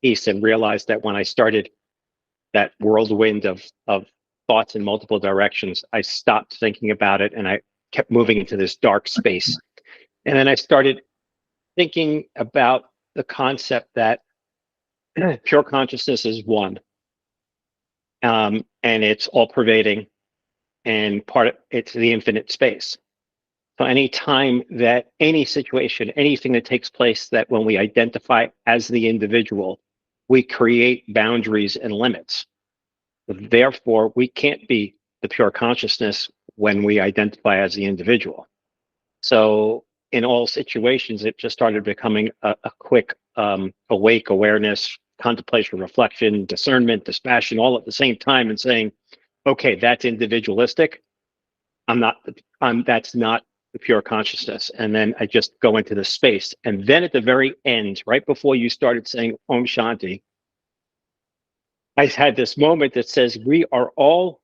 piece and realized that when I started that whirlwind of thoughts in multiple directions, I stopped thinking about it and I kept moving into this dark space. And then I started thinking about the concept that pure consciousness is one, and it's all pervading, and it's the infinite space. So any time that any situation, anything that takes place, that when we identify as the individual, we create boundaries and limits. Therefore, we can't be the pure consciousness when we identify as the individual. So in all situations, it just started becoming a quick awake awareness, contemplation, reflection, discernment, dispassion, all at the same time, and saying, okay, that's individualistic. That's not the pure consciousness. And then I just go into the space. And then at the very end, right before you started saying Om Shanti, I had this moment that says we are all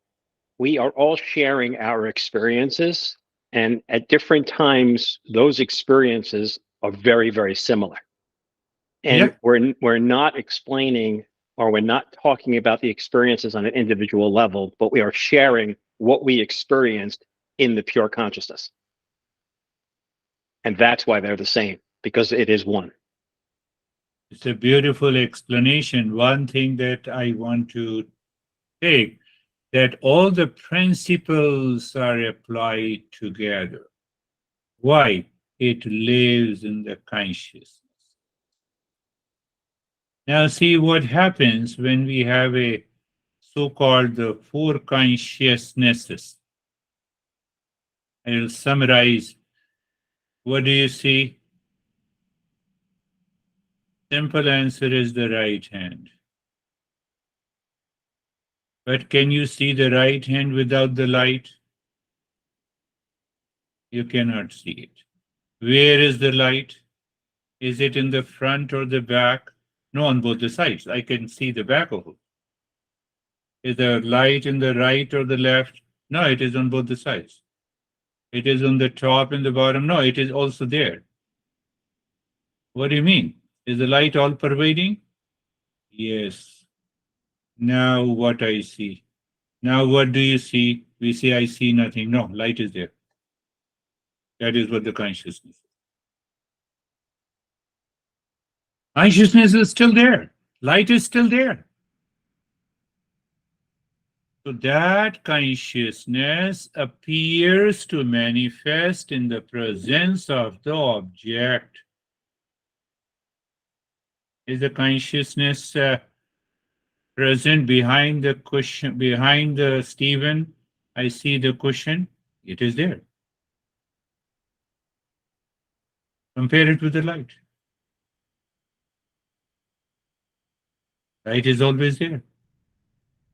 sharing our experiences, and at different times those experiences are very, very similar. And Yeah, we're not explaining, or we're not talking about the experiences on an individual level, but we are sharing what we experienced in the pure consciousness. And that's why they're the same, because it is one. it's a beautiful explanation. One thing that I want to take, that all the principles are applied together. Why? It lives in the consciousness. Now, see what happens when we have a so-called the four consciousnesses. I will summarize. What do you see? Simple answer is the right hand. But can you see the right hand without the light? You cannot see it. Where is the light? Is it in the front or the back? No, on both the sides. I can see the back of it. Is the light in the right or the left? No, it is on both the sides. It is on the top and the bottom. No, it is also there. What do you mean? Is the light all pervading? Yes. Now what I see? Now what do you see? We say I see nothing. No, light is there. That is what the consciousness is. Consciousness is still there. Light is still there. So that consciousness appears to manifest in the presence of the object. Is the consciousness present behind the cushion, behind the Stephen? I see the cushion. It is there. Compare it with the light. Light is always there.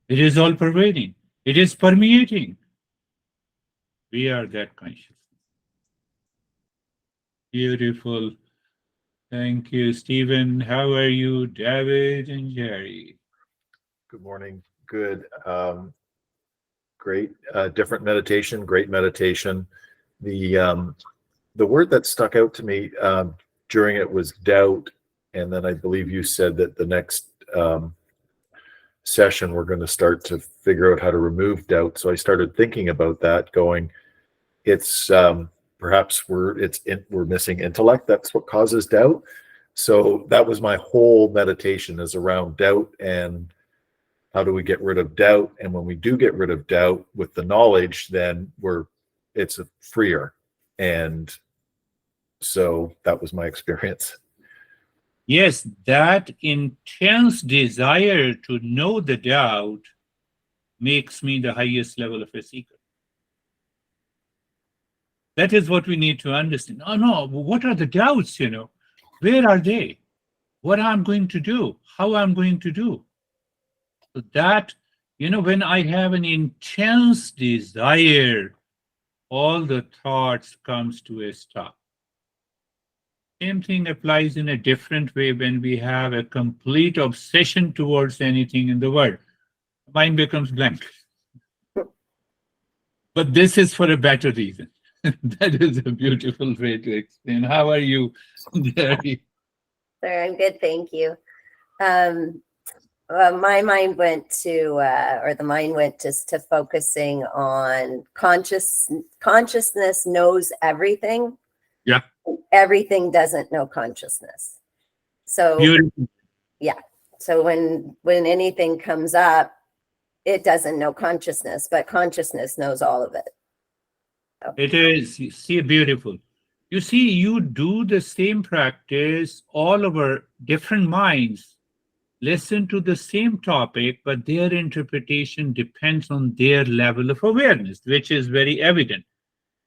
It is all pervading. It is permeating. We are that consciousness. Beautiful. Thank you, Stephen. How are you, David and Jerry? Good morning. Good. Great. Different meditation. Great meditation. The word that stuck out to me during it was doubt, and then I believe you said that the next session we're going to start to figure out how to remove doubt. So I started thinking about that, going, it's perhaps we're missing intellect. That's what causes doubt. So that was my whole meditation, is around doubt and how do we get rid of doubt. And when we do get rid of doubt with the knowledge, then it's freer. And so that was my experience. Yes, that intense desire to know the doubt makes me the highest level of a seeker. That is what we need to understand. Oh no, what are the doubts, Where are they? What I'm going to do? How I'm going to do? So that, when I have an intense desire all the thoughts comes to a stop. Same thing applies in a different way when we have a complete obsession towards anything in the world. Mind becomes blank. But this is for a better reason. That is a beautiful way to explain. How are you, Jerry? Sir, I'm good, thank you. My mind went to, or the mind went just to focusing on consciousness knows everything. Yeah. Everything doesn't know consciousness. So Beautiful. yeah. So when anything comes up, it doesn't know consciousness, but consciousness knows all of it. It is, you see, beautiful. You see, you do the same practice, all our different minds listen to the same topic, but their interpretation depends on their level of awareness, which is very evident.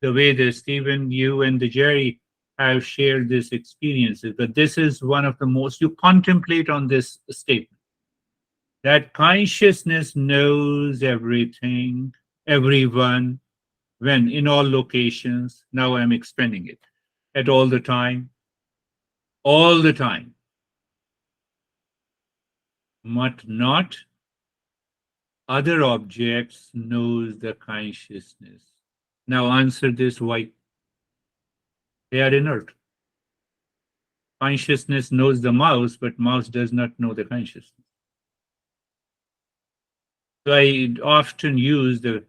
The way that Stephen, you, and the Jerry have shared these experiences. But this is one of the most you contemplate on this statement that consciousness knows everything, everyone, when in all locations. Now I'm expanding it at all the time, all the time, but not other objects knows the consciousness. Now answer this why they are inert. Consciousness knows the mouse, but mouse does not know the consciousness. So I often use the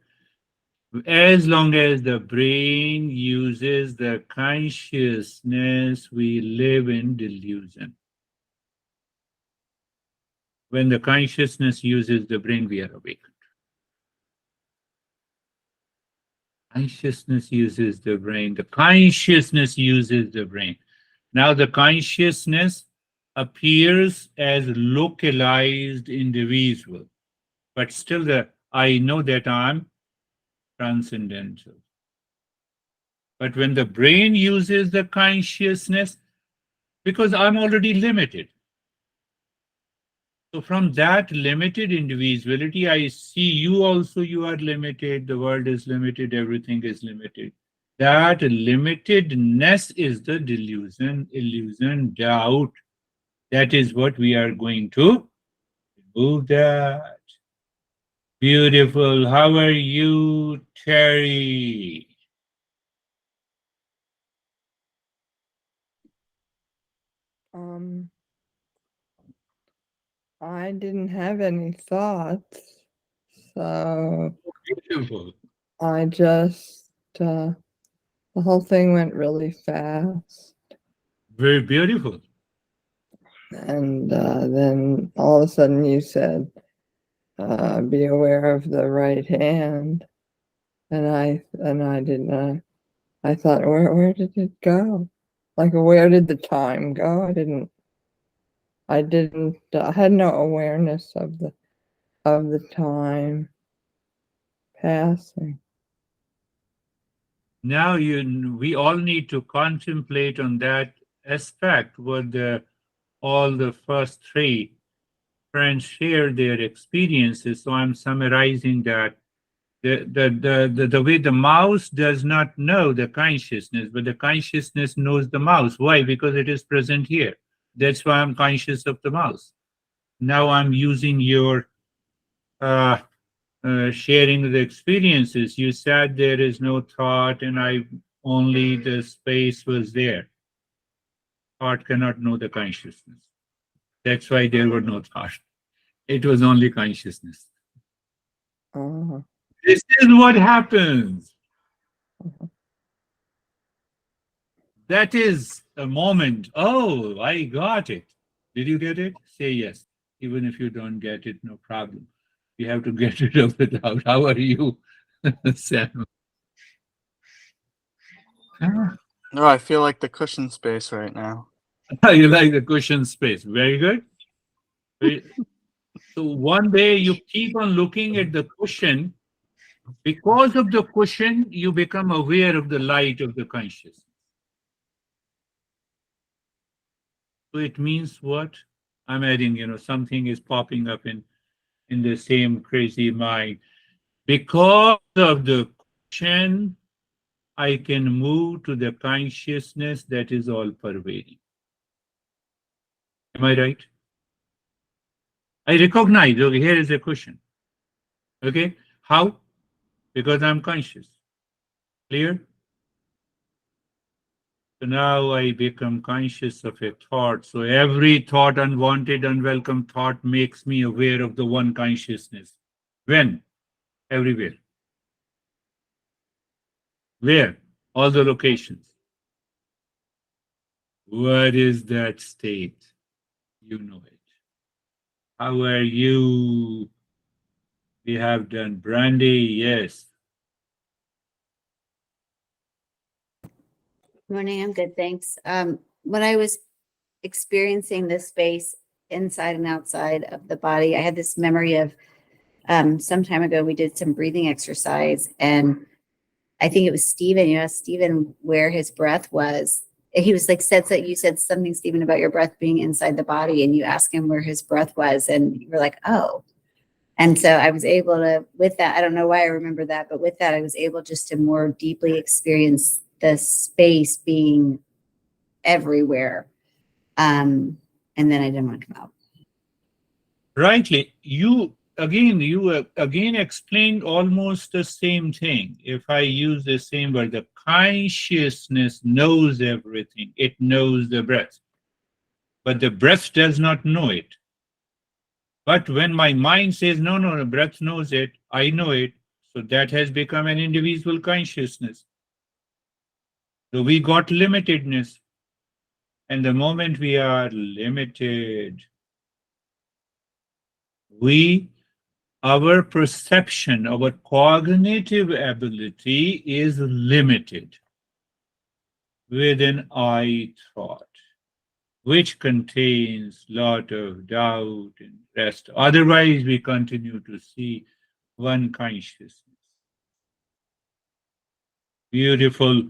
as long as the brain uses the consciousness, we live in delusion. When the consciousness uses the brain, we are awakened. Consciousness uses the brain. The consciousness uses the brain. Now the consciousness appears as localized individual, but still I know that I'm transcendental. But when the brain uses the consciousness, because I'm already limited. So from that limited individuality, I see you also, you are limited, the world is limited, everything is limited. That limitedness is the delusion, illusion, doubt. That is what we are going to remove that. Beautiful. How are you, Terry? I didn't have any thoughts, so Beautiful. I just the whole thing went really fast, Very beautiful. and then all of a sudden you said, "Be aware of the right hand," and I didn't. I thought, where did it go? Like, where did the time go? I had no awareness of the time passing. Now we all need to contemplate on that aspect what all the first three friends share their experiences. So I'm summarizing that the way the mouse does not know the consciousness, but the consciousness knows the mouse. Why? Because it is present here. That's why I'm conscious of the mouse. Now I'm using your sharing the experiences. You said there is no thought, and only the space was there. Thought cannot know the consciousness. That's why there were no thought. It was only consciousness. Uh, This is what happens. That is a moment. Oh, I got it. Did you get it? Say yes. Even if you don't get it, no problem. You have to get rid of the doubt. How are you, Sam? No, I feel like the cushion space right now. You like the cushion space. Very good. So one day you keep on looking at the cushion. Because of the cushion, you become aware of the light of the consciousness. So it means what? I'm adding, something is popping up in the same crazy mind. Because of the cushion, I can move to the consciousness that is all pervading. Am I right? I recognize, okay, here is a question. Okay, how? Because I'm conscious. Clear? So now I become conscious of a thought. So every thought, unwanted, unwelcome thought, makes me aware of the one consciousness. When? Everywhere. Where? All the locations. What is that state? You know it. How are you? We have done brandy, yes. Morning, I'm good, thanks. When I was experiencing this space inside and outside of the body, I had this memory of some time ago we did some breathing exercise, and I think it was Stephen. You asked Stephen where his breath was. He was like said that you said something, Stephen, about your breath being inside the body, and you asked him where his breath was, and you were like, oh. And so I was able to, with that, I don't know why I remember that, but with that, I was able just to more deeply experience the space being everywhere. And then I didn't want to come out. Rightly, you again explained almost the same thing. If I use the same word, the consciousness knows everything. It knows the breath. But the breath does not know it. But when my mind says, no, no, the breath knows it, I know it, so that has become an individual consciousness. So we got limitedness. And the moment we are limited, our perception, our cognitive ability is limited with an I thought, which contains lot of doubt and rest. Otherwise, we continue to see one consciousness. Beautiful.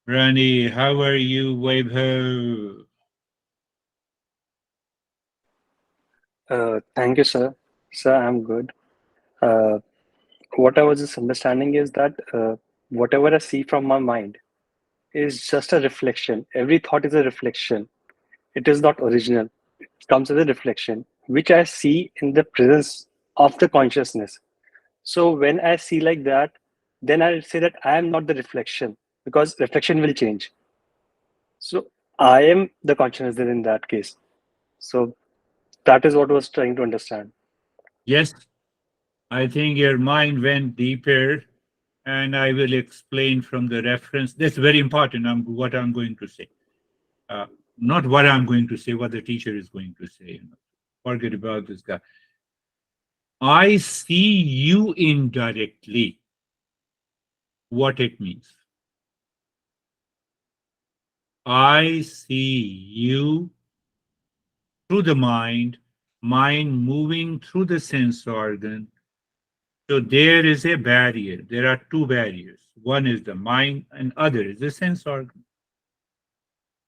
Rani, how are you, Vaibhav? Thank you, sir. Sir, I'm good. Uh, what I was just understanding is that whatever I see from my mind is just a reflection. Every thought is a reflection. It is not original. It comes as a reflection, which I see in the presence of the consciousness. So when I see like that, then I'll say that I am not the reflection because reflection will change. So I am the consciousness then in that case. So that is what I was trying to understand. Yes, I think your mind went deeper, and I will explain from the reference. That's very important, what I'm going to say. Not what I'm going to say, what the teacher is going to say. Forget about this guy. I see you indirectly. What it means. I see you through the mind moving through the sense organ. So there is a barrier. There are two barriers. One is the mind and other is the sense organ.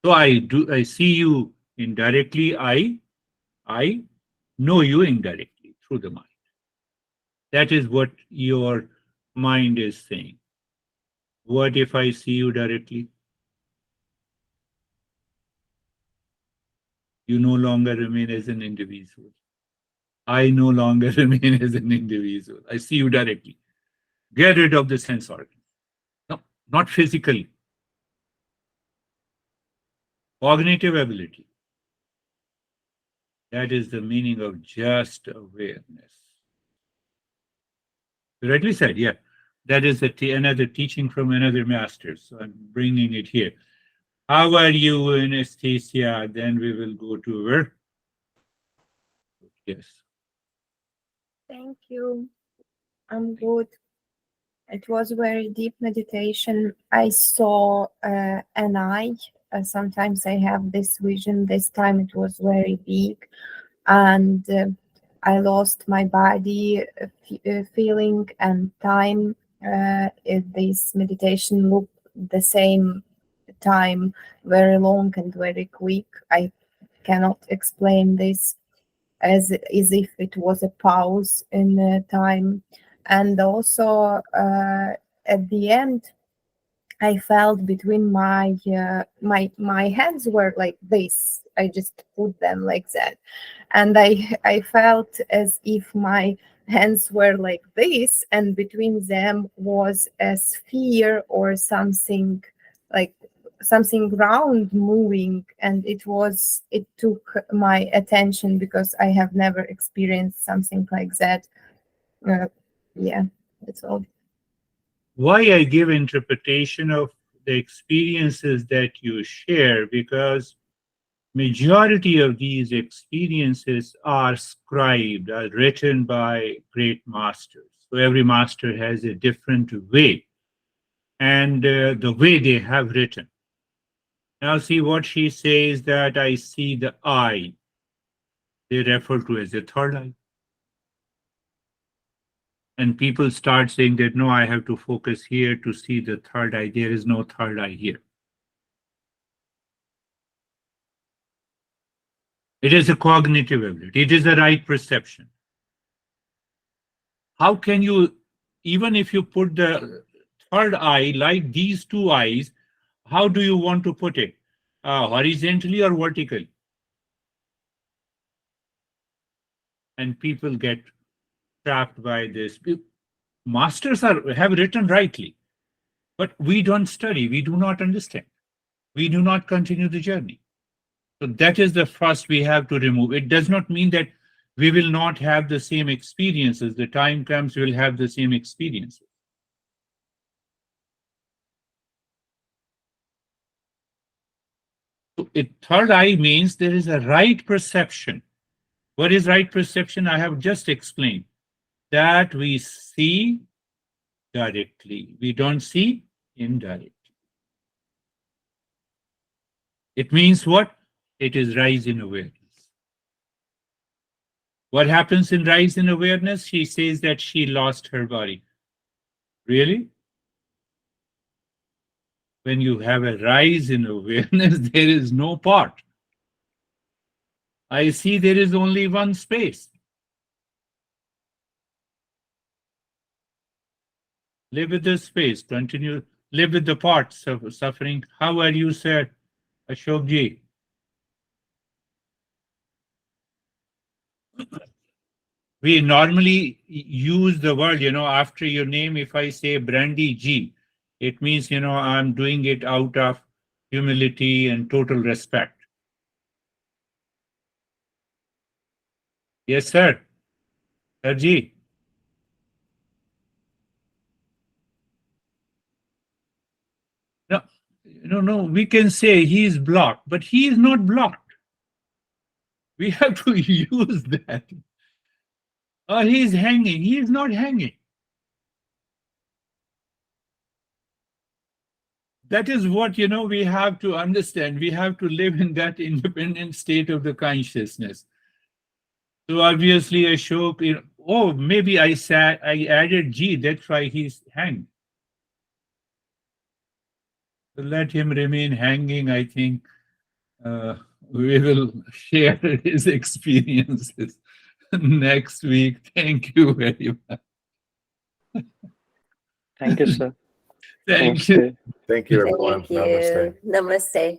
So I see you indirectly. I know you indirectly through the mind. That is what your mind is saying. What if I see you directly? You no longer remain as an individual. I no longer remain as an individual. I see you directly. Get rid of the sense organ. No, not physically. Cognitive ability. That is the meaning of just awareness. You rightly said, yeah. That is another teaching from another master. So I'm bringing it here. How are you, Anastasia? Then we will go to her. Yes. Thank you. I'm good. It was very deep meditation. I saw an eye. Sometimes I have this vision. This time it was very big, and I lost my body feeling and time. This meditation looked the same time, very long and very quick. I cannot explain this as if it was a pause in time. And also at the end, I felt between my hands were like this. I just put them like that, and I felt as if my hands were like this, and between them was a sphere or something, like something round moving, and it took my attention because I have never experienced something like that. Yeah, that's all. Why I give interpretation of the experiences that you share, because majority of these experiences are scribed, are written by great masters. So every master has a different way, and the way they have written. Now see what she says, that I see the eye. They refer to as the third eye. And people start saying that, no, I have to focus here to see the third eye. There is no third eye here. It is a cognitive ability. It is the right perception. How can you, even if you put the third eye like these two eyes, how do you want to put it? Horizontally or vertically? And people get trapped by this. Masters have written rightly, but we don't study. We do not understand. We do not continue the journey. So that is the first we have to remove. It does not mean that we will not have the same experiences. The time comes, we'll have the same experiences. So third eye means there is a right perception. What is right perception? I have just explained that we see directly. We don't see indirectly. It means what? It is rise in awareness. What happens in rise in awareness? She says that she lost her body. Really? When you have a rise in awareness, there is no part. I see there is only one space. Live with the space, continue, live with the parts of suffering. How are you, sir? Ashok ji. We normally use the word, after your name, if I say Brandy G, it means, I'm doing it out of humility and total respect. Yes, sir. Sir ji. No, we can say he is blocked, but he is not blocked. We have to use that. He is hanging. He is not hanging. That is what, we have to understand. We have to live in that independent state of the consciousness. So obviously Ashok, maybe I added G, that's why he's hanged. So let him remain hanging. I think we will share his experiences next week. Thank you very much. Thank you, sir. Thank you. Namaste. Thank you, everyone. Thank you. Namaste.